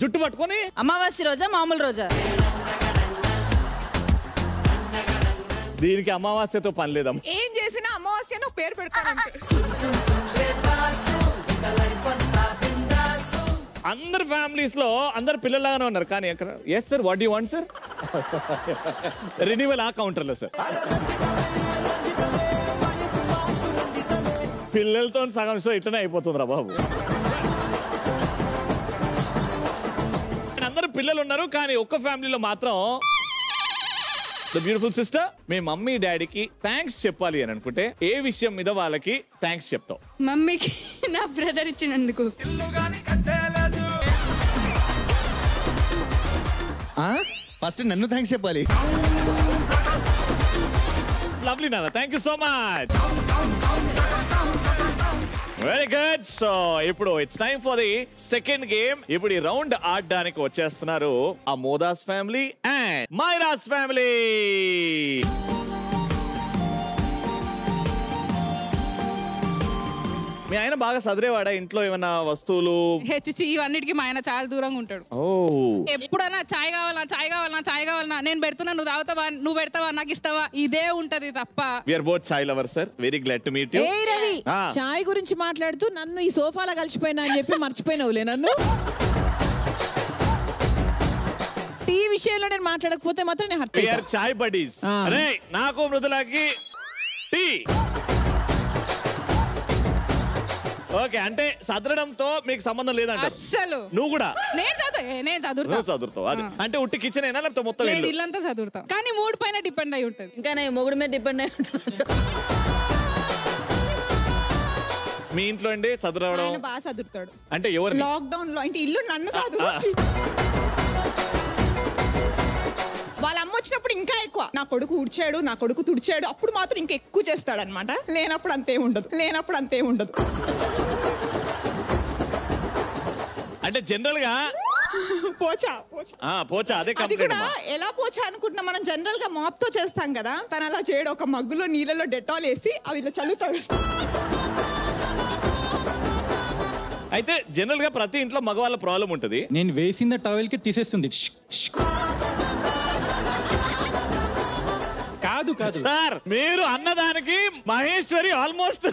జుట్టు పట్టుకొని. అమావాస్య రోజా మామూలు రోజా? దీనికి అమావాస్యతో పని లేదమ్మా. ఏం చేసినా అమావాస్య పేరు పెడతానంటే. అందరు ఫ్యామిలీస్ లో అందరు పిల్లలాగానే ఉన్నారు కానీ ఎక్కడ? Yes sir, what you want sir? Renewal ఆ కౌంటర్ లో సార్. పిల్లలతో సగం షో ఇట్లనే అయిపోతుందిరా బాబు. అందరు పిల్లలు ఉన్నారు కానీ ఒక్క ఫ్యామిలీలో మాత్రం the beautiful sister. Me mummy డాడీకి థ్యాంక్స్ చెప్పాలి అని అనుకుంటే ఏ విషయం మీద వాళ్ళకి థ్యాంక్స్ చెప్తావు? మమ్మీకి నా బ్రదర్ ఇచ్చినందుకు. ఫస్ట్ నన్ను థ్యాంక్స్ చెప్పాలి. లవ్లీ నాన్న, thank you so much. Very good. So ఇప్పుడు it's time for the second game. ఇప్పుడు ఈ రౌండ్ ఆడడానికి వచ్చేస్తున్నారు Amoda's family and Myra's family. మీ ఆయన బాగా సదిరేవాడా ఇంట్లో ఏమైనా వస్తువులు? హెచ్చి ఇవన్నిటికీ మా ఆయన చాలా దూరంగా ఉంటాడు. ఎప్పుడైనా చాయ్ కావాలన్నా నేను పెడుతున్నా, నువ్వు తాగుతావా, నువ్వు పెడతావా, నాకు ఇస్తావా, ఇదే ఉంటది తప్ప. We are both chai lovers sir. Very glad to meet you. ఏ రవి, చాయ్ గురించి మాట్లాడుతూ నన్ను ఈ సోఫాలో కలిసిపోయినా అని చెప్పి మర్చిపోయినవులే నన్ను. టీ విషయంలో నేను మాట్లాడకపోతే మాత్రం నేను hurt we are chai buddies. అరే నాకు మృదులాకి టీ. ఓకే, అంటే సదరడంతో మీకు సంబంధం లేదంట అస్సలు. నువ్వు కూడా? నేను చదువుతావు. అంటే ఉట్టి కిచెన్ అయినా లేకపోతే మొత్తం ఇల్లంతా చదువుతాం, కానీ మూడు పైన డిపెండ్ అయి ఉంటుంది. ఇంకా మొగుడు మీద డిపెండ్ అయి ఉంటుంది. మీ ఇంట్లో అండి చదవడం బాగా చదువుతాడు. అంటే ఎవరు? లాక్డౌన్ లో అంటే ఇల్లు నన్ను కాదు, వాళ్ళ అమ్మ వచ్చినప్పుడు ఇంకా ఎక్కువ. నా కొడుకు ఊడ్చాడు, నా కొడుకు తుడిచాడు, అప్పుడు మాత్రం ఇంకా ఎక్కువ చేస్తాడు అనమాట. లేనప్పుడు అంతే ఉండదు. అంటే జనరల్ గా పోచా అదే అది కూడా ఎలా పోచా అనుకుంటున్నా మనం జనరల్ గా మాప్ తో చేస్తాం కదా, తను అలా చేయడం. ఒక మగ్గులో నీళ్ళలో డెటాల్ వేసి అవి ఇలా చల్లుతాడు. అయితే జనరల్ గా ప్రతి ఇంట్లో మగవాళ్ళ ప్రాబ్లం ఉంటది. నేను వేసిన టవల్ కి తీసేస్తుంది. కాదు సార్, మీరు అన్నదానికి మహేశ్వరి ఆల్మోస్ట్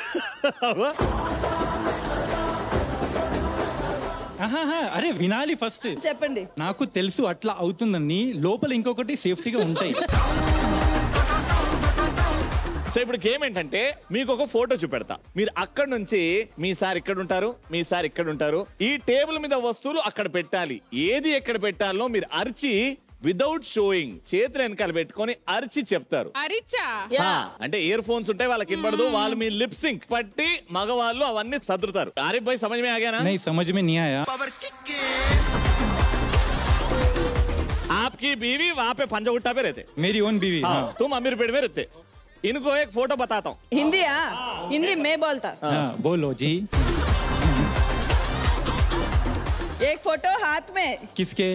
అరే వినాలి ఫస్ట్. చెప్పండి. నాకు తెలుసు అట్లా అవుతుందని, లోపల ఇంకొకటి సేఫ్టీగా ఉంటాయి. సో ఇప్పుడు గేమ్ ఏంటంటే మీకు ఒక ఫోటో చూపెడతా, మీరు అక్కడ నుంచి మీ సార్ ఇక్కడ ఉంటారు, మీ సార్ ఇక్కడ ఉంటారు, ఈ టేబుల్ మీద వస్తువులు అక్కడ పెట్టాలి. ఏది ఎక్కడ పెట్టాలో మీరు అరిచి వితౌట్ షోయింగ్ చేతులు వెనకాల పెట్టుకొని అరిచి చెప్తారు. అంటే ఇయర్ ఫోన్స్ ఉంటాయి, వాళ్ళకి ఇవ్వడదు, వాళ్ళు మీ లిప్ సింక్ పట్టి మగవాళ్ళు అవన్నీ సదురుతారు. ఆరిఫ్ భాయ్ సమझ में आ गया ना? नहीं समझ में नहीं आया. आपकी बीवी वहाँ पे पंजागुट्टा पे रहते, मेरी ओन बीवी. तुम अमीरपेट में रहते. इनको एक फोटो बताता हूँ. हिंदी? हिंदी मैं बोलता. बोलो जी. एक फोटो हाथ में. किसके?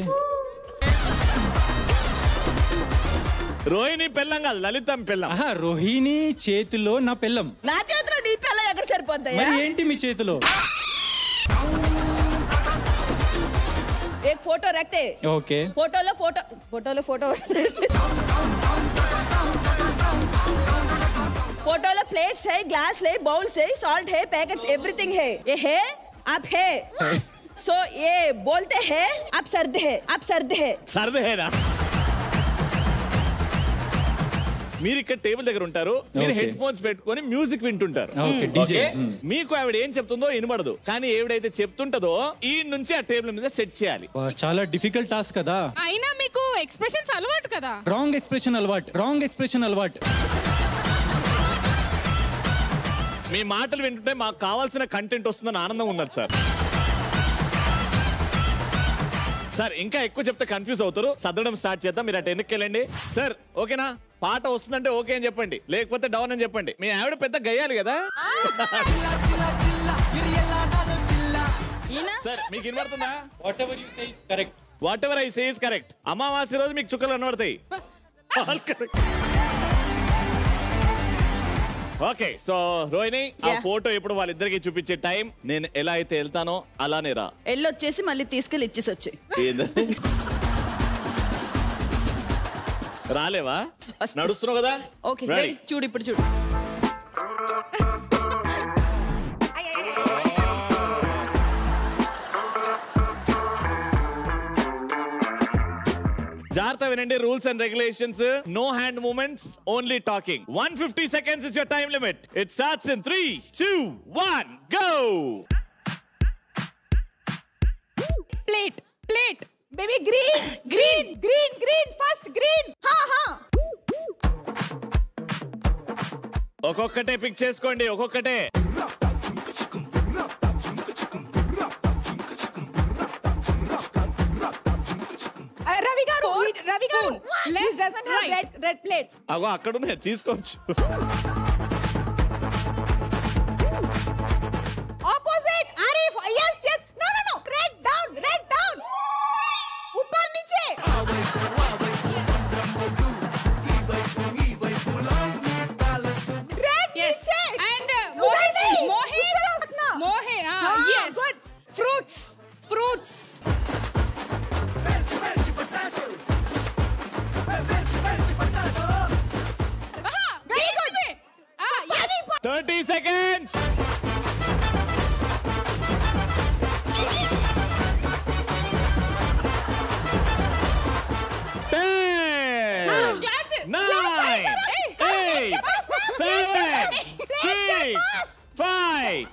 రోహిణి పెళ్ళం కాదు, లలితం పెళ్ళం. రోహిణి చేతిలో నా పెళ్ళం. నా చేతిలో నీ పెళ్ళం ఎక్కడ సరిపోద్ది? మరి ఏంటి మీ చేతిలో? एक फोटो रखते. ఓకే. फोटोलो प्लेट्स है, ग्लास है, बाउल्स है, सॉल्ट है, पैकेट्स, एवरीथिंग है. ये है, आप है. सो ये बोलते हैं आप सर्द है, आप सर्द है. सर्द है ना? మీరు ఇక్కడ టేబుల్ దగ్గర ఉంటారు, మీరు హెడ్ ఫోన్స్ పెట్టుకొని మ్యూజిక్ వింటుంటారు. మీకు ఆవిడ ఏం చెప్తుందో వినబడదు, కానీ ఏవిడైతే చెప్తుంటదో ఈ నుంచి ఆ టేబుల్ మీద సెట్ చేయాలి. చాలా డిఫికల్ట్ టాస్క్ కదా. అయినా మీకు ఎక్స్ప్రెషన్స్ అలవాటు కదా. రాంగ్ ఎక్స్ప్రెషన్ అలవాటు. మీ మాటలు వింటుంటే మాకు కావాల్సిన కంటెంట్ వస్తుందని ఆనందం ఉన్నది సార్. సార్ ఇంకా ఎక్కువ చెప్తే కన్ఫ్యూజ్ అవుతారు, సర్దడం స్టార్ట్ చేద్దాం. మీరు అటు వెనక్కి వెళ్ళండి. సార్ ఓకేనా? పాట వస్తుందంటే ఓకే అని చెప్పండి, లేకపోతే డౌన్ అని చెప్పండి. మీ ఆవిడ పెద్ద గయ్యాలి కదా. సార్ మీకు వినబడుతుందా? What ever I say is correct. అమావాస్య రోజు మీకు చుక్కలు కనబడతాయి. ఓకే, సో రోహిణి ఆ ఫోటో ఇప్పుడు వాళ్ళిద్దరికి చూపించే టైం నేను ఎలా అయితే వెళ్తానో అలానే రా. వెళ్ళొచ్చేసి మళ్ళీ తీసుకెళ్ళి ఇచ్చేసి వచ్చి. రాలేవా? నడుస్తున్నావు కదా. ఓకే చూడు, ఇప్పుడు చూడు. జాగ్రత్త వినండి, rules and regulations. No hand movements, only talking. 150 seconds is your time limit. It starts in 3, 2, 1, go. Plate. Baby, green. First green. ఒక్కొక్కటే పిక్ చేసుకోండి, ఒక్కొక్కటే. రవి గారు He doesn't have red plate. అగో అక్కడ ఉన్నాయి, తీసుకోవచ్చు. Opposite. Arif. Yes. No. Red down. ऊपर नीचे. Red नीचे. And Mohe. Yes. Good. Fruits. Very good. Yes. 30 seconds. Glasses. 9, 8, 7, 6, 5,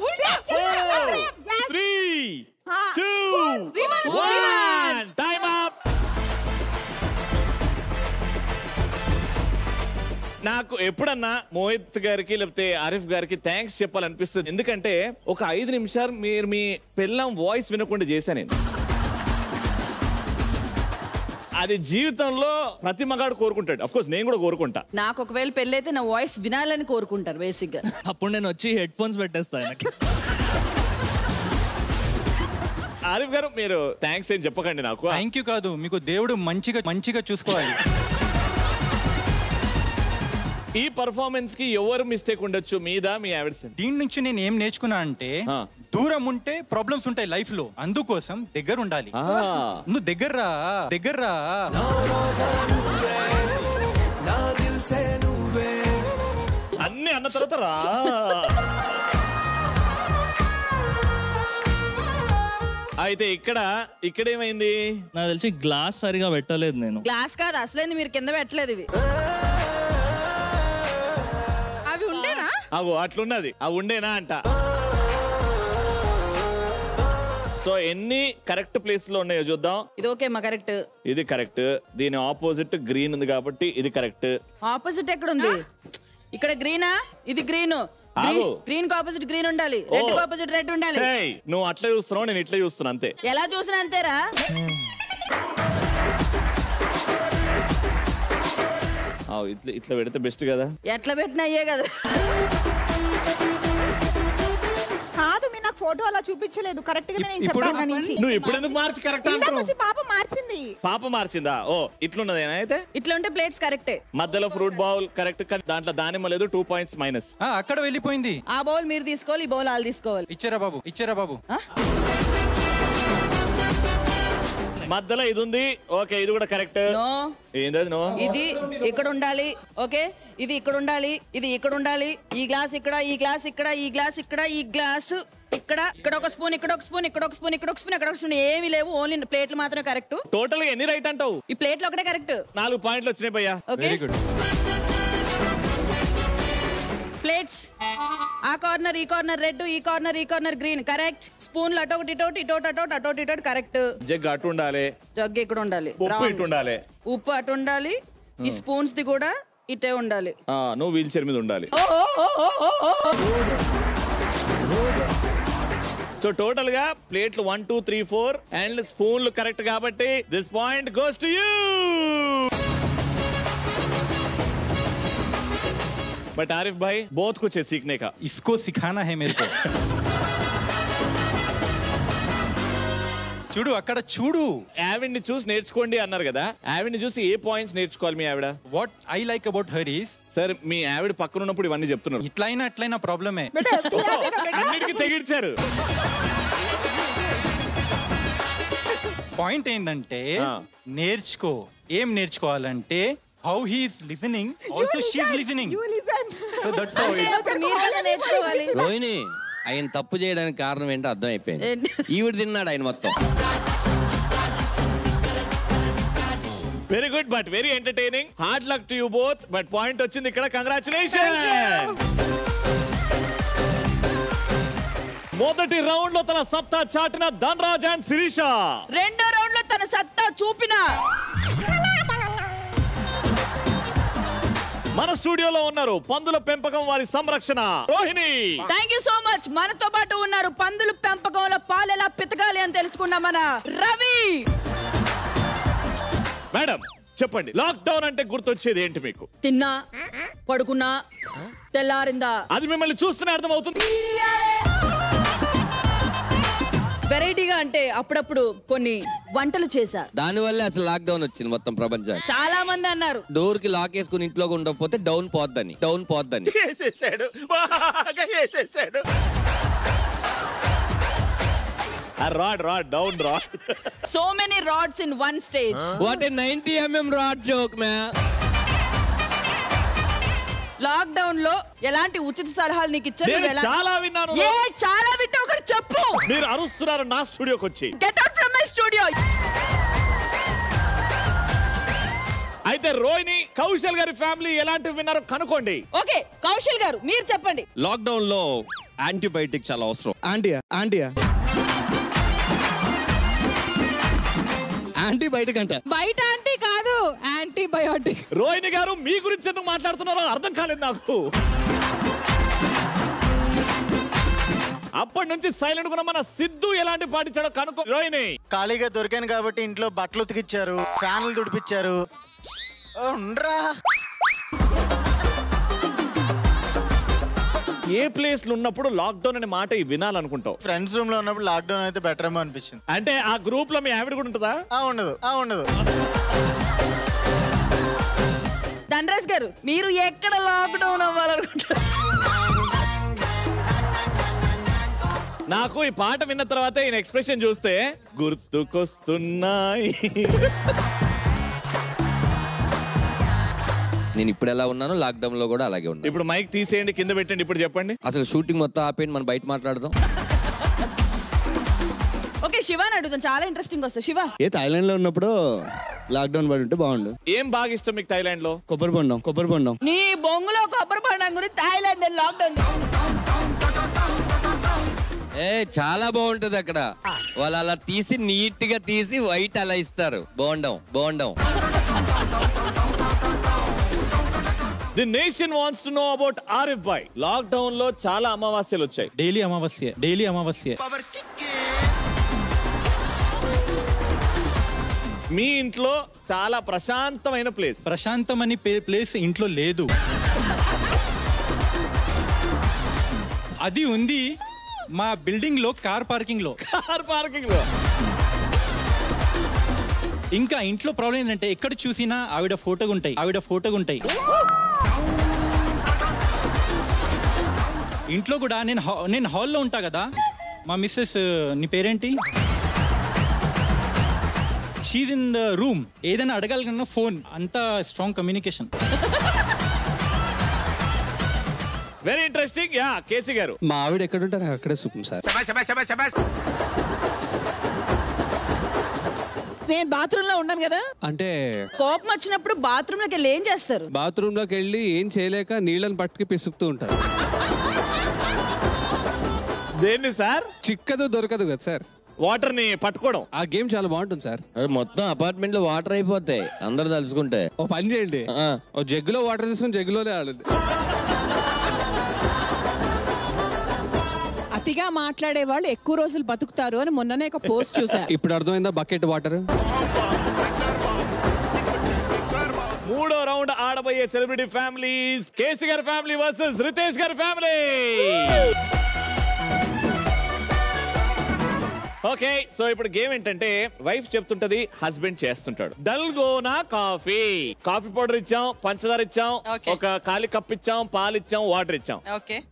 4, 3, 2, 1. Time up. నాకు ఎప్పుడన్నా మోహిత్ గారికి లేకపోతే ఆరిఫ్ గారికి థ్యాంక్స్ చెప్పాలనిపిస్తుంది. ఎందుకంటే ఒక 5 నిమిషాలు మీరు మీ పెళ్ళాం వాయిస్ వినకుండా చేశా నేను. అది జీవితంలో ప్రతి మగాడు కోరుకుంటాడు. అఫ్ కోర్స్ నేను కూడా కోరుకుంటా. నాకు ఒకవేళ పెళ్ళైతే నా వాయిస్ వినాలని కోరుకుంటారు బేసిక్ గా. అప్పుడు నేను వచ్చి హెడ్ ఫోన్స్ పెట్టేస్తా. ఆరిఫ్ గారు మీరు థ్యాంక్స్ ఏం చెప్పకండి నాకు. థ్యాంక్ యూ కాదు, మీకు దేవుడు మంచిగా చూసుకోవాలి. ఈ పర్ఫార్మెన్స్ కి ఎవరు మిస్టేక్ ఉండొచ్చు, మీదా మీ ఆవిడ? దీని నుంచి నేను ఏం నేర్చుకున్నా అంటే దూరం ఉంటే ప్రాబ్లమ్స్ ఉంటాయి లైఫ్ లో, అందుకోసం దగ్గర ఉండాలి. నువ్వు దగ్గర రా. అన్ని అన్న తర్వాత రా. అయితే ఇక్కడ ఏమైంది? నాకు తెలిసి గ్లాస్ సరిగా పెట్టలేదు నేను. గ్లాస్ కాదు అసలేంది, మీరు కింద పెట్టలేదు ఇవి. అవి ఉండేనా? అవు అట్లున్నది, అవి ఉండేనా అంట. సో ఎన్ని కరెక్ట్ ప్లేస్ లో ఉన్నాయో చూద్దాం. ఇది ఓకే మా కరెక్ట్. ఇది కరెక్ట్. దీని ఆపోజిట్ గ్రీన్ ఉంది కాబట్టి ఇది కరెక్ట్. ఆపోజిట్ ఎక్కడ ఉంది? ఇక్కడ గ్రీనా? ఇది గ్రీన్. గ్రీన్ కి ఆపోజిట్ గ్రీన్ ఉండాలి, రెడ్ కి ఆపోజిట్ రెడ్ ఉండాలి. నువ్వు అట్లా చూస్తున్నావు, నేను ఇట్లా చూస్తున్నా అంతే. ఎలా చూసినా అంతేరా. ఇట్లా పెడితే బెస్ట్ కదా. ఎట్లా పెట్టినా అయ్యే కదా. కాదు మీరు నాకు ఫోటో అలా చూపించలేదు కరెక్ట్ గా. నేను చెప్పాను నువ్వు ఇప్పుడు ఎందుకు మార్చి కరెక్ట్ అంటున్నావు? పాప మార్చింది. పాప మార్చిందా? ఓ ఇట్లున్నదేనా? అయితే ఇట్లా ఉంటే ప్లేట్స్ కరెక్టే. మధ్యలో ఫ్రూట్ బౌల్ కరెక్ట్, దాంట్లో దానిమ్మ లేదు, 2 points మైనస్. అక్కడ వెళ్ళిపోయింది. ఆ బౌల్ మీరు తీసుకోవాలి, ఈ బౌల్ వాళ్ళు తీసుకోవాలి. ఇచ్చారా బాబు? మధ్యలో ఇది ఉంది. ఓకే ఇది కూడా కరెక్ట్. ఏంటది? నో ఇది ఇక్కడ ఉండాలి. ఓకే ఇది ఇక్కడ ఉండాలి, ఇది ఇక్కడ ఉండాలి. ఈ గ్లాస్ ఇక్కడ, ఈ గ్లాస్ ఇక్కడ, ఈ గ్లాస్ ఇక్కడ, ఈ గ్లాస్ ఇక్కడ. ఇక్కడ ఒక స్పూన్, ఇక్కడ ఒక స్పూన్, ఇక్కడ ఒక స్పూన్, ఇక్కడ ఒక స్పూన్, ఇక్కడ ఒక స్పూన్. ఏమీ లేవు, ఓన్లీ ప్లేట్లు మాత్రమే కరెక్ట్. టోటల్ గా ఎన్ని రైట్ అంటావు? ఈ ప్లేట్లు ఒకటే కరెక్ట్. 4 పాయింట్లు వచ్చినాయి భయ్యా. ఓకే ప్లేట్స్ ఆ కార్నర్, ఈ కార్నర్ రెడ్, ఈ కార్నర్ గ్రీన్ కరెక్ట్. స్పూన్లు అటొకటి ఇటోటి, అటోటి ఇటోటి కరెక్ట్. జగ్ అటు ఉండాలి, జగ్ ఇక్కడ ఉండాలి, ఉప్పు ఇటు ఉండాలి, ఉప్పు అటు ఉండాలి. ఈ స్పూన్స్ ది కూడా ఇటే ఉండాలి. నువ్వు వీల్ చైర్ మీద ఉండాలి. సో టోటల్ గా ప్లేట్లు 1 2 3 4 అండ్ స్పూన్లు కరెక్ట్ కాబట్టి this point goes to you. But Arif भाई बहुत कुछ है सीखने का. इसको सिखाना है मेरे को. చూడు అక్కడ చూడు. ఆవిడ్ని చూసి నేర్చుకోండి అన్నారు కదా. ఆవిడ్ని చూసి ఏ పాయింట్స్ నేర్చుకోవాలి మీ ఆవిడ? What I like about her is sir మీ ఆవిడ పక్కన ఉన్నప్పుడు ఇవన్నీ చెప్తున్నారు. ఇట్లయినా ప్రాబ్లమే. అన్నిటికీ తెగిడ్చారు. పాయింట్ ఏంటంటే నేర్చుకో. ఏం నేర్చుకోవాలంటే how he is listening, also she is listening. You listen. So that's how it. మీరు కదా నేర్చుకోవాలి. రోహిణి ఆయన తప్పు చేయడానికి కారణం ఏంటో అర్థం అయిపోయింది. ఈవిడ తిన్నాడు ఆయన మొత్తం. Very good but very entertaining. Hard luck to you both. But point వచ్చింది ఇక్కడ. కంగ్రాచులేషన్. మొదటి రౌండ్ లో తన సత్తా చాటిన ధనరాజ్ అండ్ శిరీష. రెండో రౌండ్ లో తన సత్తా చూపిన మన స్టూడియోలో ఉన్నారు పందుల పెంపకం వారి సంరక్షణ Rohini. Thank you so much. మనతో పాటు ఉన్నారు పందుల పెంపకంలో పాలు ఎలా పితకాలి అని తెలుసుకున్న మన రవి. మేడం చెప్పండి, లాక్ డౌన్ అంటే గుర్తొచ్చేది ఏంటి మీకు? తిన్నా, పడుకున్నా, తెల్లారిందా. అది మిమ్మల్ని చూస్తూనే అర్థమవుతుంది. వెరైటీగా అంటే అప్పుడప్పుడు కొన్ని వంటలు చేశా. దాని వల్ల అసలు లాక్ డౌన్ వచ్చింది మొత్తం ప్రపంచానికి. చాలా మంది అన్నారు డోర్ కి లాక్ వేసుకుని ఇంట్లో ఉండకపోతే డౌన్ పోద్దని. Rod down rod. So many rods in one stage. What a 90 mm rod joke man. Lockdown లో ఎలాంటి ఉచిత సలహాలు నీకు ఇచ్చారు? చాలా విన్నాను. చాలా వింటే ఒకటి చెప్పు. మీరు అరుస్తున్నారు నా స్టూడియోకి వచ్చి. Get out from my studio. అయితే రోహిణి, కౌశల్ గారి ఫ్యామిలీ ఎలాంటివి విన్నారో కనుకోండి. ఓకే కౌశల్ గారు మీరు చెప్పండి. లాక్ డౌన్ లో యాంటీబయాటిక్ చాలా అవసరం. ఆంటీయా యాంటీబయాటిక్ అంట. బయట ఆంటీ కాదు, యాంటీబయోటిక్. రోహిణి గారు మీ గురించి ఎందుకు మాట్లాడుతున్నారో అర్థం కాలేదు నాకు. అప్పటి నుంచి సైలెంట్ గా మన సిద్ధు ఎలాంటి పాటించాడో కనుక్కో రోహిణి. ఖాళీగా దొరికాను కాబట్టి ఇంట్లో బట్టలు ఉతికిచ్చారు, ఫ్యాన్లు తుడిపించారు. ఏ ప్లేస్ లో ఉన్నప్పుడు లాక్ డౌన్ అనే మాట వినాలనుకుంటావు? ఫ్రెండ్స్ రూమ్ లో ఉన్నప్పుడు లాక్ డౌన్ అయితే బెటర్ ఏమో అనిపించింది. అంటే ఆ గ్రూప్ లో మీ ఆవిడ కూడా ఉంటుందా? ఉండదు. ధనరాజ్ గారు మీరు ఎక్కడ లాక్ డౌన్ అవ్వాలనుకుంటారు? నాకు ఈ పాట విన్న తర్వాత ఈయన ఎక్స్ప్రెషన్ చూస్తే గుర్తుకొస్తున్నాయి. నేను ఇప్పుడు ఎలా ఉన్నాను లాక్ డౌన్ లో కూడా అలాగే ఉన్నాను. ఇప్పుడు మైక్ తీసేయండి, కింద పెట్టండి. ఇప్పుడు చెప్పండి. అసలు షూటింగ్ మొత్తం ఆపేయండి, మనం బయట మాట్లాడదాం. ఓకే శివాని అడుగుతాం, చాలా ఇంట్రెస్టింగ్ వస్తుంది. శివ, ఏ థాయిలాండ్ లో ఉన్నప్పుడు లాక్డౌన్ పడి ఉంటే బాగుండు. ఏం బాగా ఇష్టం మీకు థాయిలాండ్ లో? కొబ్బరి బొండం. నీ బొంగులో కొబ్బరి బొండం గురించి థాయిలాండ్ లాక్డౌన్. చాలా బాగుంటది అక్కడ. వాళ్ళు అలా తీసి నీట్ గా తీసి వైట్ అలా ఇస్తారు. బోండం. The nation wants to know about Arif bhai. Lockdown లో చాలా అమావాస్యలు వచ్చాయి. డైలీ అమావాస్య. మీ ఇంట్లో చాలా ప్రశాంతమైన ప్లేస్. ప్రశాంతమని ప్లేస్ ఇంట్లో లేదు. అది ఉంది మా బిల్డింగ్ లో, కార్ పార్కింగ్ లో. ఇంకా ఇంట్లో ప్రాబ్లం ఏంటంటే ఎక్కడ చూసినా ఆవిడ ఫోటోగా ఉంటాయి. ఇంట్లో కూడా నేను హాల్లో ఉంటా కదా, మా మిస్సెస్, నీ పేరేంటి, షీజ్ ఇన్ ద రూమ్. ఏదైనా అడగాలన్నా ఫోన్. అంత strong communication. Very interesting. Yeah KC గారు. మా ఆవిడ ఎక్కడ ఉంటారు అక్కడే సుఖం సార్. నేను బాత్రూమ్ లో ఉన్నాను కదా. అంటే కోపం వచ్చినప్పుడు బాత్రూమ్ లోకి వెళ్ళి ఏం చేస్తారు? బాత్రూమ్ లోకి వెళ్ళి ఏం చేయలేక నీళ్ళని పట్టుకు పిసుకుతూ ఉంటారు. దేన్ని సార్? చిక్కదు దొరకదు కదా సార్, వాటర్ ని పట్టుకోవడం. ఆ గేమ్ చాలా బాగుంటుంది సార్. మొత్తం అపార్ట్మెంట్ లో వాటర్ అయిపోతాయి అందరు తలుచుకుంటే. ఓ పని చేయండి, ఓ జగ్గులో వాటర్ తీసుకుని జగ్గులోనే ఆడండి. అతిగా మాట్లాడే వాళ్ళు ఎక్కువ రోజులు బతుకుతారు అని మొన్ననే ఒక పోస్ట్ చూసా. ఇప్పుడు అర్థమైందా బకెట్ వాటర్? మూడో రౌండ్ ఆడబోయే సెలబ్రిటీ ఫ్యామిలీస్ కేసీ గారి ఫ్యామిలీ వర్సెస్ రితేష్ గారి ఫ్యామిలీ. ఓకే, సో ఇప్పుడు గేమ్ ఏంటంటే వైఫ్ చెప్తుంటది, హస్బెండ్ చేస్తుంటాడు. డల్గోనా కాఫీ పౌడర్ ఇచ్చాం, పంచదార ఇచ్చాం, ఒక ఖాళీ కప్ ఇచ్చాం, పాలు ఇచ్చాం, వాటర్ ఇచ్చాం.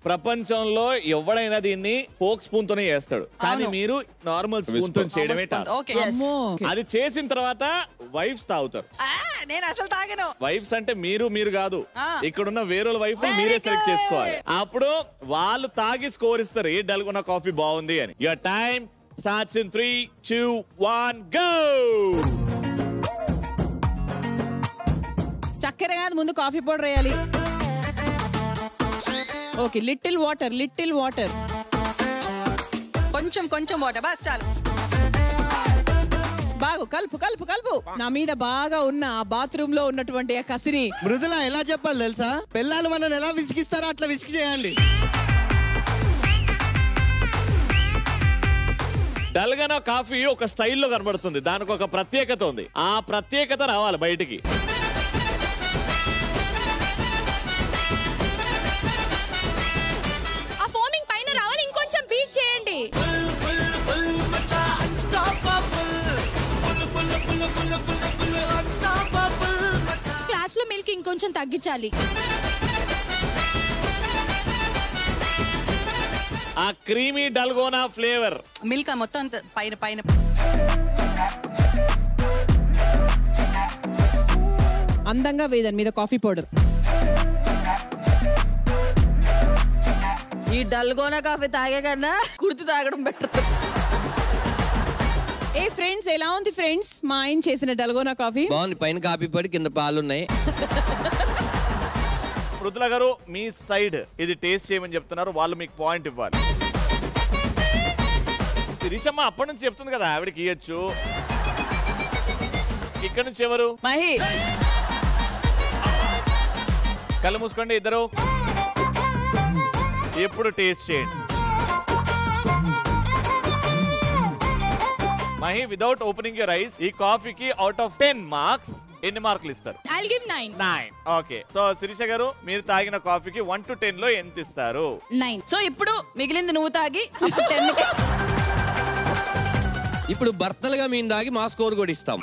ప్రపంచంలో ఎవడైనా దీన్ని ఫోక్ స్పూన్ తోనే చేస్తాడు, కానీ మీరు నార్మల్ స్పూన్ తో చేయడమే టాస్క్. అది చేసిన తర్వాత వైఫ్స్ తాగుతారు. నేను అసలు తాగను. వైఫ్స్ అంటే మీరు కాదు, ఇక్కడున్న వేరే వైఫ్ మీరే సెలెక్ట్ చేసుకోవాలి. అప్పుడు వాళ్ళు తాగి స్కోర్ ఇస్తారు, ఏ డల్గోనా కాఫీ బాగుంది అని. Your time starts in 3, 2, 1, go! చక్కెర కాదు, ముందు కాఫీ పౌడర్ వేయాలి. Okay, little water. కొంచెం వాటర్, బస్ చాలు. బాగు కలుపు. నా మీద బాగా ఉన్న ఆ బాత్రూమ్ లో ఉన్నటువంటి ఆ కసిని. మృదుల ఎలా చెప్పాలి తెలుసా? పిల్లలు మనల్ని ఎలా విసిగిస్తారో అట్లా విసిగి చేయండి. డల్గోనా కాఫీ ఒక స్టైల్లో కనబడుతుంది, దానికి ఒక ప్రత్యేకత ఉంది. ఆ ప్రత్యేకత రావాలి బయటికి. ఆ ఫోమింగ్ పైన రావాలి, ఇంకొంచెం బీట్ చేయండి. క్లాస్ లో మిల్క్ ఇంకొంచెం తగ్గించాలి. ఆ క్రీమీ డల్గోనా ఫ్లేవర్ మిల్క్ మొత్తం పైన అందంగా వేయదాని మీద కాఫీ పౌడర్. ఈ డల్గోనా కాఫీ తాగే కన్నా కుర్తి తాగడం బెటర్. ఏ ఫ్రెండ్స్, ఎలా ఉంది ఫ్రెండ్స్ మా ఆయన చేసిన డల్గోనా కాఫీ? బాగుంది, పైన కాఫీ పొడి, కింద పాలు ఉన్నాయి. మృదుల గారు మీ సైడ్ ఇది టేస్ట్ చేయమని చెప్తున్నారు, వాళ్ళు మీకు పాయింట్ ఇవ్వాలి. శిరీషమ్మ అప్పటి నుంచి చెప్తుంది కదా ఆవిడకి ఇయ్యొచ్చు. ఇక్కడ నుంచి ఎవరు? మహి. కళ్ళు మూసుకోండి ఇద్దరు, ఎప్పుడు టేస్ట్ చేయండి. Mahi, without opening your eyes, ఈ కాఫీకి అవుట్ ఆఫ్ 10 మార్క్స్ ఎన్ని మార్కులు ఇస్తారు? I'll give 9. Okay, so Sirisha గారు మీరు తాగిన కాఫీకి 1 to 10 లో ఎంత ఇస్తారు? 9. సో ఇప్పుడు మిగిలింది నువ్వు తాగి 10. ఇప్పుడు భర్తలుగా మేము తాగి మా స్కోర్ కూడా ఇస్తాం.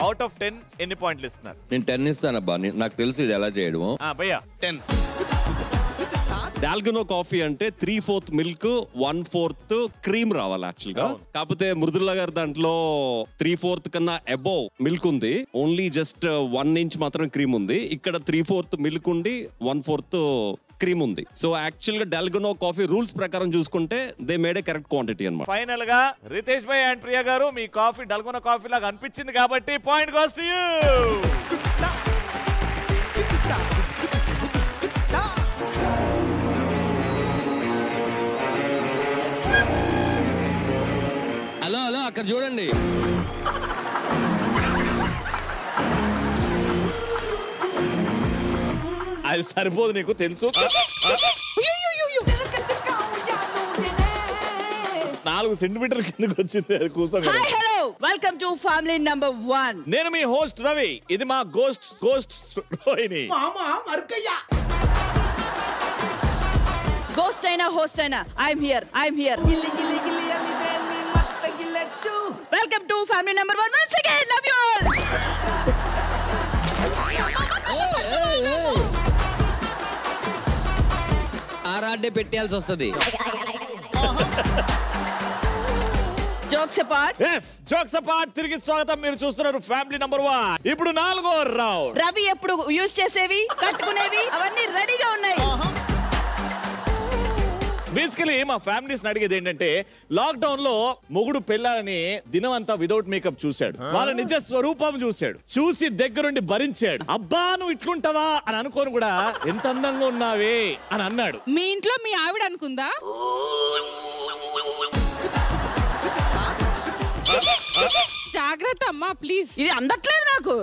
అవుట్ ఆఫ్ 10 ఎన్ని పాయింట్లు ఇస్తున్నారు? నేను 10 ఇస్తానబ్బా, నాకు తెలుసు ఇది ఎలా చేయడము. భయ్యా 10. డాల్గనో కాఫీ అంటే 3/4 మిల్క్ 1/4 క్రీమ్ రావాలి యాక్చువల్ గా. కాకపోతే మృదుల గారు దాంట్లో 3/4 కన్నా అబోవ్ మిల్క్ ఉంది, ఓన్లీ జస్ట్ 1 ఇంచ్ మాత్రం క్రీమ్ ఉంది. ఇక్కడ 3/4 మిల్క్ ఉండి 1/4 క్రీమ్ ఉంది. సో యాక్చువల్ గా డాల్గనో కాఫీ రూల్స్ ప్రకారం చూసుకుంటే they made A correct quantity అన్నమాట. ఫైనల్ గా రితేష్ భాయ్ అండ్ ప్రియా గారు మీ కాఫీ డల్గొన కాఫీ లాగా అనిపించింది కాబట్టి point goes to you. Hello hello అక్కడ చూడండి. అది సరిపోదు నీకు తెలుసు. 4 సెంటీమీటర్ల కిందకి వచ్చింది అది కూర్చొని. Hi hello welcome to family number 1. నేను మీ హోస్ట్ రవి, ఇది మా గోస్ట్ రోహిణి. గోస్ట్ అయినా హోస్ట్ అయినా I'm here. Welcome to family number 1 once again. Love you all. ఆరాడే పెట్టాల్సి వస్తుంది. Jokes apart. yes jokes apart తిరిగి స్వాగతం. మీరు చూస్తున్నారు ఫ్యామిలీ నంబర్ 1. ఇప్పుడు 4వ రౌండ్. రవి ఎప్పుడు యూజ్ చేసేవి కట్టుకునేవి అవన్నీ రెడీగా ఉన్నాయి. బేసికలీ మా ఫ్యామిలీస్ అడిగేది ఏంటంటే, లాక్ డౌన్ లో మొగుడు పెళ్ళాలని దినం అంతా వితౌట్ మేకప్ చూశాడు, వాళ్ళ నిజ స్వరూపం చూసి దగ్గరుండి భరించాడు. అబ్బా నువ్వు ఇట్లుంటావా అని అనుకోని కూడా ఎంత అందంగా ఉన్నావే అని అన్నాడు. మీ ఇంట్లో మీ ఆవిడ అనుకుందా? జాగ్రత్త అమ్మా ప్లీజ్. ఇది అందట్లేదు నాకు.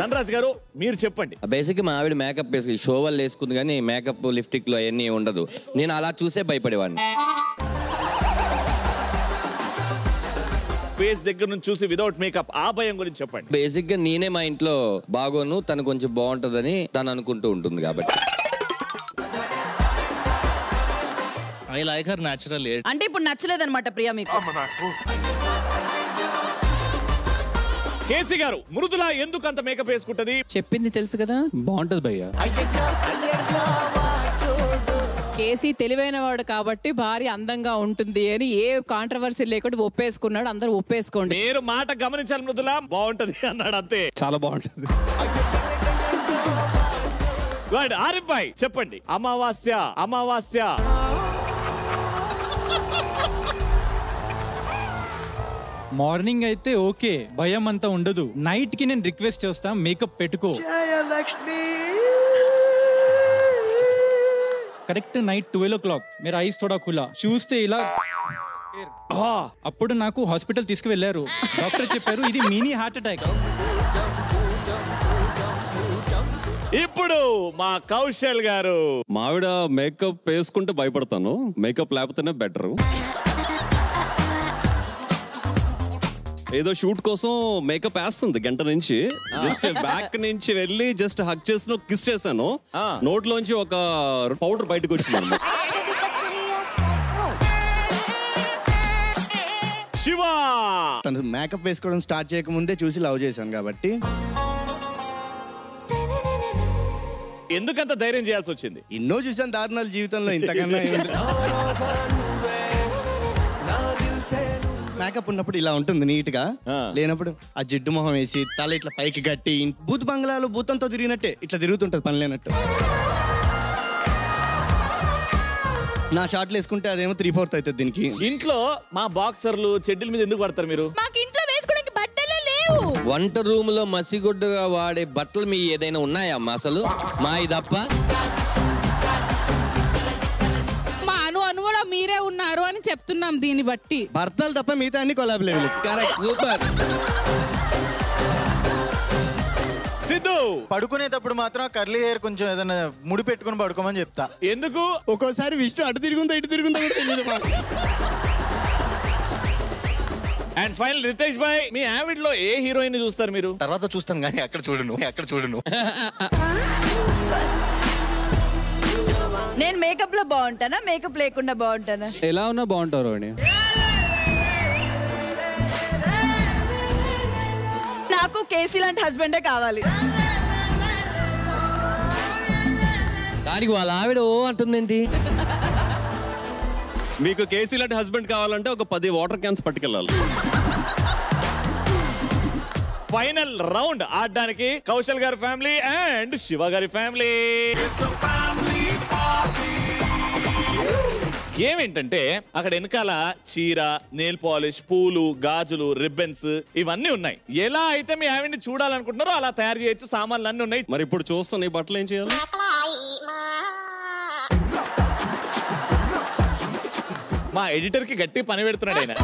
ధనరాజ్ గారు మీరు చెప్పండి. బేసిక్ మా ఆవిడ మేకప్ వేసుకుని షో వల్ల వేసుకుంది, కానీ మేకప్ లిప్స్టిక్ లో అవన్నీ ఉండదు. నేను అలా చూసే భయపడేవాడిని. ఫేస్ దగ్గర నుంచి చూసి వితౌట్ మేకప్ ఆ భయం గురించి చెప్పండి. బేసిక్ గా నేనే మా ఇంట్లో బాగోను, తను కొంచెం బాగుంటదని తను అనుకుంటూ ఉంటుంది కాబట్టి. I like her natural. అంటే ఇప్పుడు నచ్చలేదన్నమాట ప్రియా మీకు. కేసీ గారు, మృదుల ఎందుకు అంత మేకప్ వేసుకుంటది? చెప్పింది తెలుసు కదా, బాగుంటది భయ్యా. కేసీ తెలివైన వాడు కాబట్టి భార్య అందంగా ఉంటుంది అని ఏ కాంట్రవర్సీ లేకుండా ఒప్పేసుకున్నాడు. అందరూ ఒప్పేసుకోండి. మీరు మాట గమనించాలి, మృదుల బాగుంటది అన్నాడు అంతే. చాలా బాగుంటది. ఆరిఫ్ భాయ్ చెప్పండి. అమావాస్య మార్నింగ్ అయితే ఓకే, భయం అంతా ఉండదు. నైట్ కి నేను రిక్వెస్ట్ చేస్తా, మేకప్ పెట్టుకో. కరెక్ట్ నైట్ 12 o'clock मेरा ఐస్ थोड़ा खुला చూస్తే ఇలా. అప్పుడు నాకు హాస్పిటల్ తీసుకువెళ్ళారు. డాక్టర్ చెప్పారు ఇది మినీ హార్ట్ అటాక్. ఇప్పుడు మా కౌశల్ గారు. మావిడ మేకప్ వేసుకుంటే భయపడతాను, మేకప్ లేకపోతేనే బెటర్. ఏదో షూట్ కోసం మేకప్ వేస్తుంది గంట నుంచి. జస్ట్ బ్యాక్ నుంచి వెళ్ళి జస్ట్ హగ్ చేసిన కిస్ చేశాను, నోట్లోంచి ఒక పౌడర్ బయటకు వచ్చింది. శివ తను మేకప్ వేసుకోవడం స్టార్ట్ చేయకముందే చూసి లవ్ చేశాను కాబట్టి. ఎందుకంత ధైర్యం చేయాల్సి వచ్చింది? ఎన్నో చూసాను దారుణాలు జీవితంలో, ఇంతకన్నా మేకప్ ఉన్నప్పుడు ఇలా ఉంటుంది నీట్ గా, లేనప్పుడు ఆ జిడ్డు మొహం వేసి తల ఇట్లా పైకి కట్టి భూత్ బంగ్లాలో భూతంతో తిరిగినట్టే ఇట్లా తిరుగుతుంటది పని లేనట్టు. నా షార్ట్లు వేసుకుంటే అదేమో 3/4 అవుతుంది దీనికి. ఇంట్లో మా బాక్సర్లు చెడ్డీల మీద ఎందుకు పడతారు మీరు? మాకు ఇంట్లో వేసుకోవడానికి బట్టలే లేవు. వంట రూమ్ లో మసిగుడ్డగా వాడే బట్టలు మీ ఏదైనా ఉన్నాయా అమ్మా? అసలు మా ఇదప్ప అనువలో మీరే ఉన్నారు అని చెప్తున్నాం. దీన్ని బట్టి భర్తలు తప్ప మిగతా అన్ని కొలాబులేవు. Correct, super. సిద్ధు పడుకునేటప్పుడు మాత్రం కర్లీ హెయిర్ కొంచెం ఏదైనా ముడి పెట్టుకుని పడుకోమని చెప్తా. ఎందుకు? ఒక్కోసారి విష్ణు అటు తిరుగుందా ఇటు తిరుగుందా కూడా తెలియదు. అండ్ ఫైనల్ రితేష్ భాయ్, మీ ఆవిడ్ లో ఏ హీరోయిన్ చూస్తారు మీరు? తర్వాత చూస్తాను కానీ అక్కడ చూడను. నేను మేకప్ లో బాగుంటానా, మేకప్ లేకుండా బాగుంటానా? ఎలా ఉన్నా బాగుంటారు అని. నాకు కేసీ లాంటి హస్బెండే కావాలి. దానికి వాళ్ళ ఆవిడ ఓ అంటుందేంటి? మీకు కేసీ లాంటి హస్బెండ్ కావాలంటే ఒక 10 వాటర్ క్యాన్స్ పట్టుకెళ్ళాలి. ఫైనల్ రౌండ్ ఆడడానికి కౌశల్ గారి ఫ్యామిలీ అండ్ శివ గారి ఫ్యామిలీ. గేమ్ ఏంటంటే అక్కడ వెనకాల చీర, నెయిల్ పాలిష్, పూలు, గాజులు, రిబ్బన్స్ ఇవన్నీ ఉన్నాయి. ఎలా అయితే మీ ఆవిడ్ని చూడాలనుకుంటున్నారో అలా తయారు చేయొచ్చు. సామాన్లు అన్ని ఉన్నాయి. మరి ఇప్పుడు చూస్తాను ఈ బట్టలు ఏం చేయాలి? మా ఎడిటర్ కి గట్టి పని పెడుతున్నాడు ఆయన.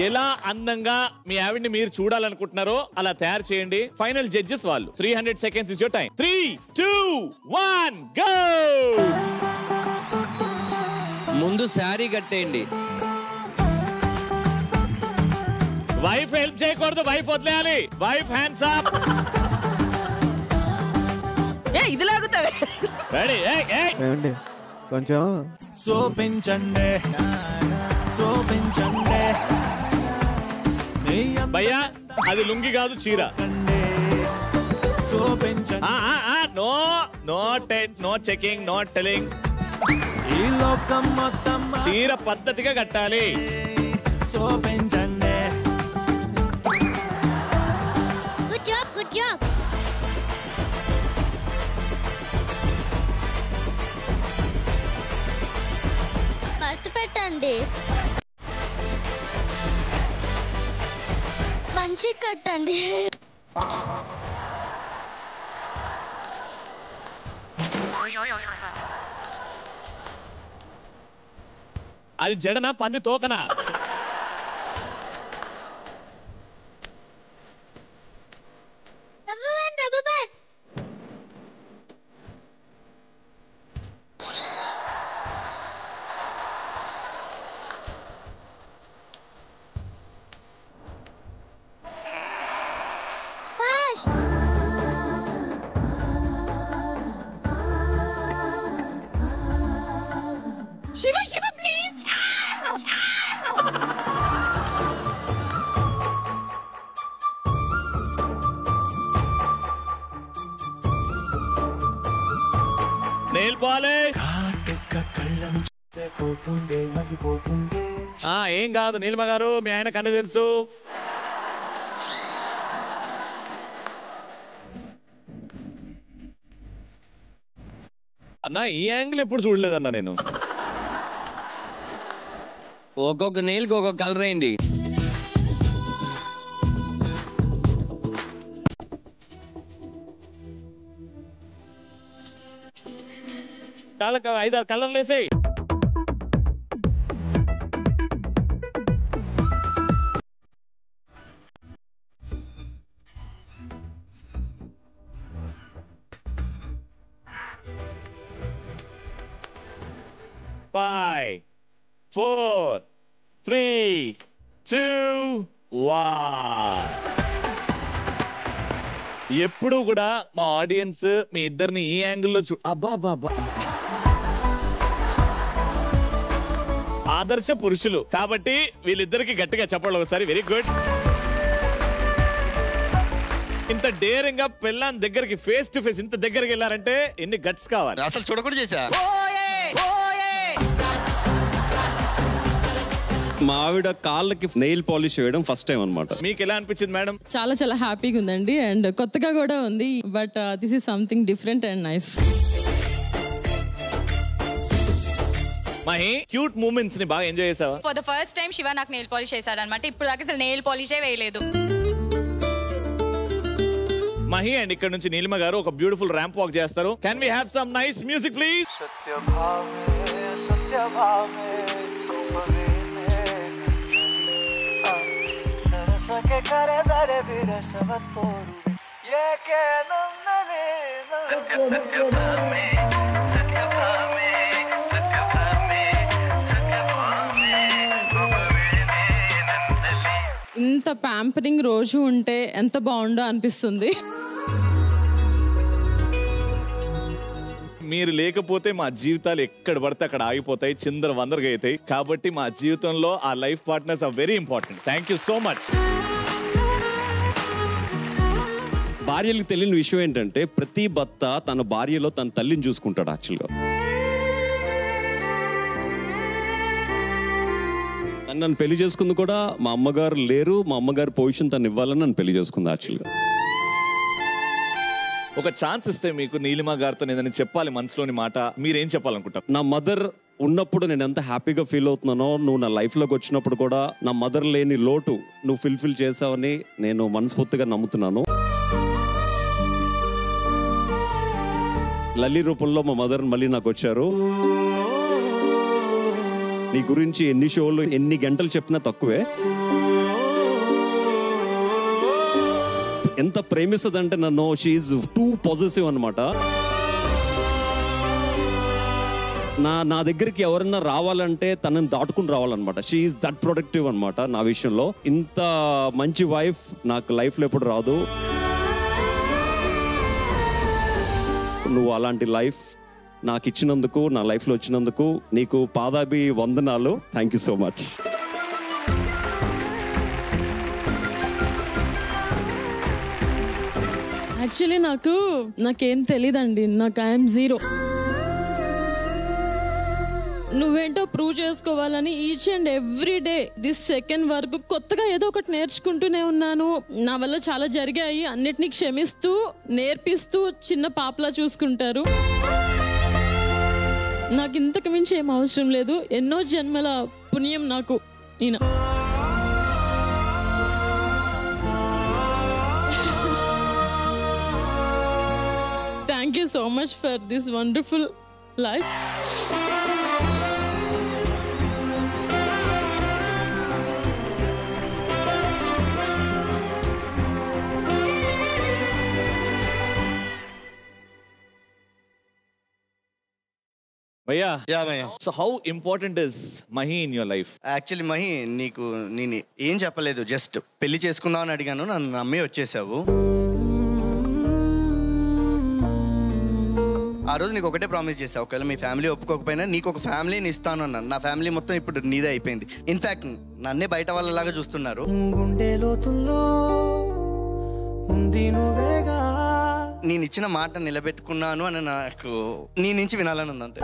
ఎలా అందంగా మీ ఆవిడ్ని మీరు చూడాలనుకుంటున్నారో అలా తయారు చేయండి. ఫైనల్ జడ్జెస్ వాళ్ళు. 300 seconds is your time. 3, 2, 1 go. ముందు శారీ కట్టేయండి. వైఫ్ హెల్ప్ చేయకూడదు, వైఫ్ వదిలేయాలి. Wife hands up. ఇది లాగుతావే. రెడీ? కొంచెం చూపించండి, చూపించండి. భయ్యా అది లుంగి కాదు, చీర. No no no checking, no telling. ఈ లోకం మొత్తం చీర పద్ధతిగా కట్టాలి. చూపించండి. Good job, good job. మర్చి పెట్టండి. మంచి కట్టండి. అది జడనా, పంది తోకనా? Shiva Shiva please. Nail polish. ఏం కాదు నీలిమ గారు, మీ ఆయన కన్ను తెలుసు. అన్నా ఈ యాంగిల్ ఎప్పుడు చూడలేదన్నా నేను. ఒక్కొక్క నెయిల్కి ఒక్కొక్క కలర్ అయింది. కాళ్ళకి 5-6 కలర్లు వేసాయి. Five, 4, 3, 2, 1. ఎప్పుడు కూడా మా ఆడియన్స్ మీ ఇద్దరిని ఈ యాంగిల్లో అబ్బా ఆదర్శ పురుషులు కాబట్టి వీళ్ళిద్దరికి గట్టిగా చెప్పండి ఒకసారి. Very good. ఇంత డేరింగ్ గా పెళ్ళాన్ దగ్గరికి ఫేస్ టు ఫేస్ ఇంత దగ్గరికి వెళ్ళారంటే ఎన్ని గట్స్ కావాలి. అసలు చూడకూడదు చేసా. మా ఆవిడ కాళ్ళకి నెయిల్ పాలిష్ వేయడం ఫస్ట్ టైం అన్నమాట. మీకు ఎలా అనిపించింది మేడం? చాలా చాలా హ్యాపీగా ఉందండి అండ్ కొత్తగా కూడా ఉంది. But this is something different and nice. Mahi cute moments ని బాగా ఎంజాయ్ చేసావా? For the first time Shiva నాకు నెయిల్ పాలిష్ చేశాడన్నమాట. ఇప్పుడు దాకా అసలు నెయిల్ పాలిషే వేయలేదు. మహి అండ్ ఇక్కడ నుంచి నీలిమ గారు ఒక బ్యూటిఫుల్ ర్యాంప్ వాక్ చేస్తారు. Can we have some nice music please? ఇంత ప్యాంపరింగ్ రోజు ఉంటే ఎంత బాగుండో అనిపిస్తుంది. మీరు లేకపోతే మా జీవితాలు ఎక్కడ పడితే అక్కడ ఆగిపోతాయి, చిందర వందరగా అవుతాయి. కాబట్టి మా జీవితంలో ఆ life partners are very important. Thank you so much. భార్యలకు తెలియని విషయం ఏంటంటే ప్రతి భర్త తన భార్యలో తన తల్లిని చూసుకుంటాడు యాక్చువల్గా. నన్ను పెళ్లి చేసుకుంది కూడా మా అమ్మగారు లేరు, మా అమ్మగారి పొజిషన్ తను ఇవ్వాలని నన్ను పెళ్లి చేసుకుంది యాక్చువల్గా. ఒక ఛాన్స్ ఇస్తే మీకు నీలిమ గారితో ఏదైనా చెప్పాలి మనసులోని మాట, మీరేం చెప్పాలనుకుంటారు? నా మదర్ ఉన్నప్పుడు నేను ఎంత హ్యాపీగా ఫీల్ అవుతున్నానో, నువ్వు నా లైఫ్లోకి వచ్చినప్పుడు కూడా నా మదర్ లేని లోటు నువ్వు ఫుల్ఫిల్ చేసావని నేను మనస్ఫూర్తిగా నమ్ముతున్నాను. లలి రూపంలో మా మదర్ మళ్ళీ నాకు వచ్చారు. నీ గురించి ఎన్ని షోలు ఎన్ని గంటలు చెప్పినా తక్కువే. ఎంత ప్రేమిస్తుందంటే నన్ను, షీఈ్ టూ పాజిటివ్ అనమాట. నా దగ్గరికి ఎవరన్నా రావాలంటే తనని దాటుకుని రావాలన్నమాట. షీఈ్ దట్ ప్రొడక్టివ్ అనమాట నా విషయంలో. ఇంత మంచి వైఫ్ నాకు లైఫ్లో ఎప్పుడు రాదు. నువ్వు అలాంటి లైఫ్ నాకు ఇచ్చినందుకు, నా లైఫ్లో వచ్చినందుకు నీకు పాదాభి వందనాలు. Thank you so much. Actually నాకేం తెలీదండి. నాకు ఐఎమ్ జీరో. నువ్వేంటో ప్రూవ్ చేసుకోవాలని each and every day this second వరకు కొత్తగా ఏదో ఒకటి నేర్చుకుంటూనే ఉన్నాను. నా వల్ల చాలా జరిగాయి. అన్నిటినీ క్షమిస్తూ నేర్పిస్తూ చిన్న పాపలా చూసుకుంటారు. నాకు ఇంతకు మించి ఏం అవసరం లేదు. ఎన్నో జన్మల పుణ్యం నాకు ఈయన. Thank you so much for this wonderful life. భయ్యా, భయ్యా. So how important is Mahi in your life? Actually Mahi, నేను ఏం చెప్పలేదు, జస్ట్ పెళ్లి చేసుకుందామని అడిగాను, నన్ను నమ్మి వచ్చేసావు. ఆ రోజు నీకు ఒకటే ప్రామిస్ చేసా, ఒకవేళ మీ ఫ్యామిలీ ఒప్పుకోకపోయినా నీకు ఒక ఫ్యామిలీని ఇస్తాను అన్నాను. నా ఫ్యామిలీ మొత్తం ఇప్పుడు నీదే అయిపోయింది. ఇన్ఫాక్ట్ నన్నే బయట వాళ్ళలాగా చూస్తున్నారు. నేను ఇచ్చిన మాట నిలబెట్టుకున్నాను అని నాకు నీ నుంచి వినాలని ఉంది అంతే.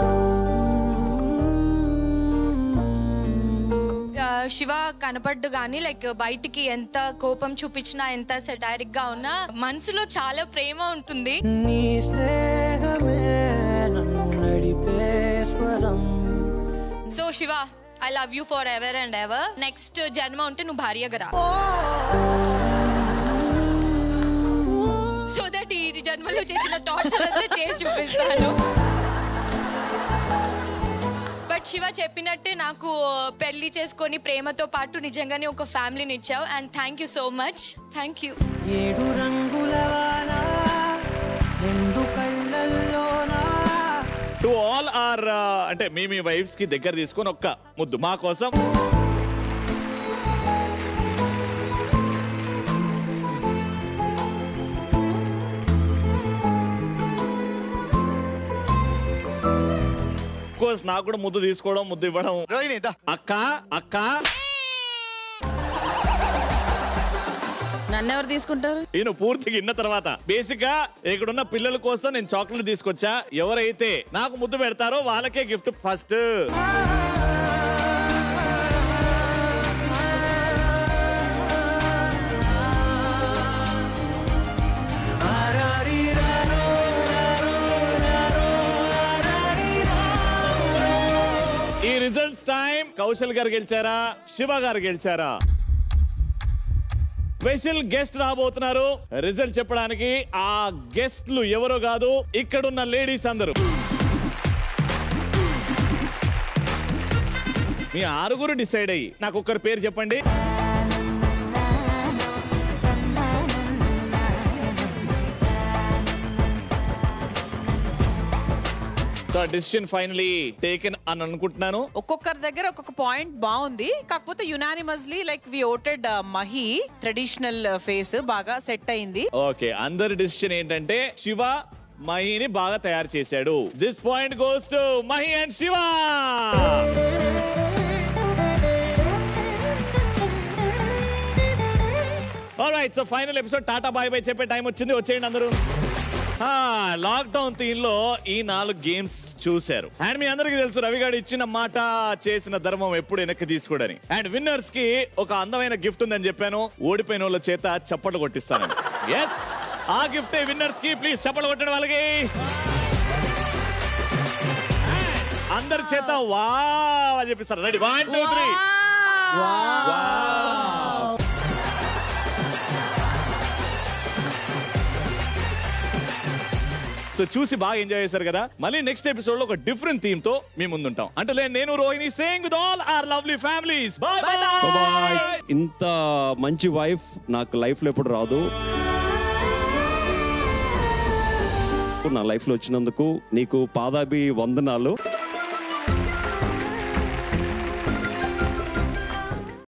శివ కనపడ్డు గానీ లైక్ బయటికి ఎంత కోపం చూపించినా, ఎంత సెటారిక్ గా ఉన్నా మనసులో చాలా ప్రేమ ఉంటుంది. So Shiva, I love you for ever and ever. Next జన్మ ఉంటే నువ్వు భార్యగా రా, సో దట్ ఈ జన్మలో చేసిన టార్చర్ అంతా చేసి చూపిస్తాను. బట్ శివ చెప్పినట్టే నాకు పెళ్లి చేసుకొని ప్రేమతో పాటు నిజంగానే ఒక ఫ్యామిలీని ఇచ్చావు. And thank you so much. Thank you. To all are అంటే మీ వైఫ్స్ కి దగ్గర తీసుకొని ఒక్క ముద్దు మా కోసం. నాకు కూడా ముద్దు తీసుకోవడం, ముద్దు ఇవ్వడం. అక్క అక్క నన్నెవరు తీసుకుంటారు? నేను పూర్తిగా ఇన్న తర్వాత బేసిక్ గా ఇక్కడున్న పిల్లల కోసం నేను చాక్లెట్ తీసుకొచ్చా. ఎవరైతే నాకు ముద్దు పెడతారో వాళ్ళకే గిఫ్ట్ ఫస్ట్. ఈ రిజల్ట్స్ టైం కౌశల్ గారు గెలిచారా, శివ గారు గెలిచారా? స్పెషల్ గెస్ట్ రాబోతున్నారు రిజల్ట్ చెప్పడానికి. ఆ గెస్ట్లు ఎవరో కాదు, ఇక్కడున్న లేడీస్ అందరూ. మీ ఆరుగురు డిసైడ్ అయ్యి నాకు ఒక్కరి పేరు చెప్పండి. సో డిసిషన్ ఫైనలీ టేకెన్ అని అనుకుంటున్నాను. ఒక్కొక్కరి దగ్గర ఒక్కొక్క పాయింట్ బాగుంది, కాకపోతే unanimously like we voted Mahi. Traditional face బాగా సెట్ అయింది. ఓకే, అందరి డిసిషన్ ఏంటంటే శివ మహిని బాగా తయారు చేశాడు. This point goes to Mahi and Shiva. All right, right, so final episode tata bye bye చెప్పే టైం వచ్చింది. వచ్చేయండి అందరూ. లాక్డౌన్ థీమ్ లో ఈ 4 గేమ్స్ చూశారు. అండ్ మీ అందరికి తెలుసు రవిగాడు ఇచ్చిన మాట చేసిన ధర్మం ఎప్పుడు వెనక్కి తీసుకోడని. అండ్ విన్నర్స్ కి ఒక అందమైన గిఫ్ట్ ఉందని చెప్పాను. ఓడిపోయిన వాళ్ళ చేత చప్పట్లు కొట్టిస్తాను. ఎస్, ఆ గిఫ్ట్ విన్నర్స్ కి. ప్లీజ్ చప్పట్లు కొట్టండి వాళ్ళకి. అందరి చేత వావ్ అని చెప్పిస్తారు. రెడీ, 1 2 3. సో చూసి బాగా ఎంజాయ్ చేశారు కదా. మళ్ళీ నెక్స్ట్ ఎపిసోడ్ లో ఒక డిఫరెంట్ థీమ్ తో మీ ముందుంటాం. అంటే నేను Rohini saying with all our lovely families by by. ఇంత మంచి వైఫ్ నాకు లైఫ్ లో ఎప్పుడు రాదు. నా లైఫ్ లో వచ్చినందుకు నీకు పాదాభి వందనాలు.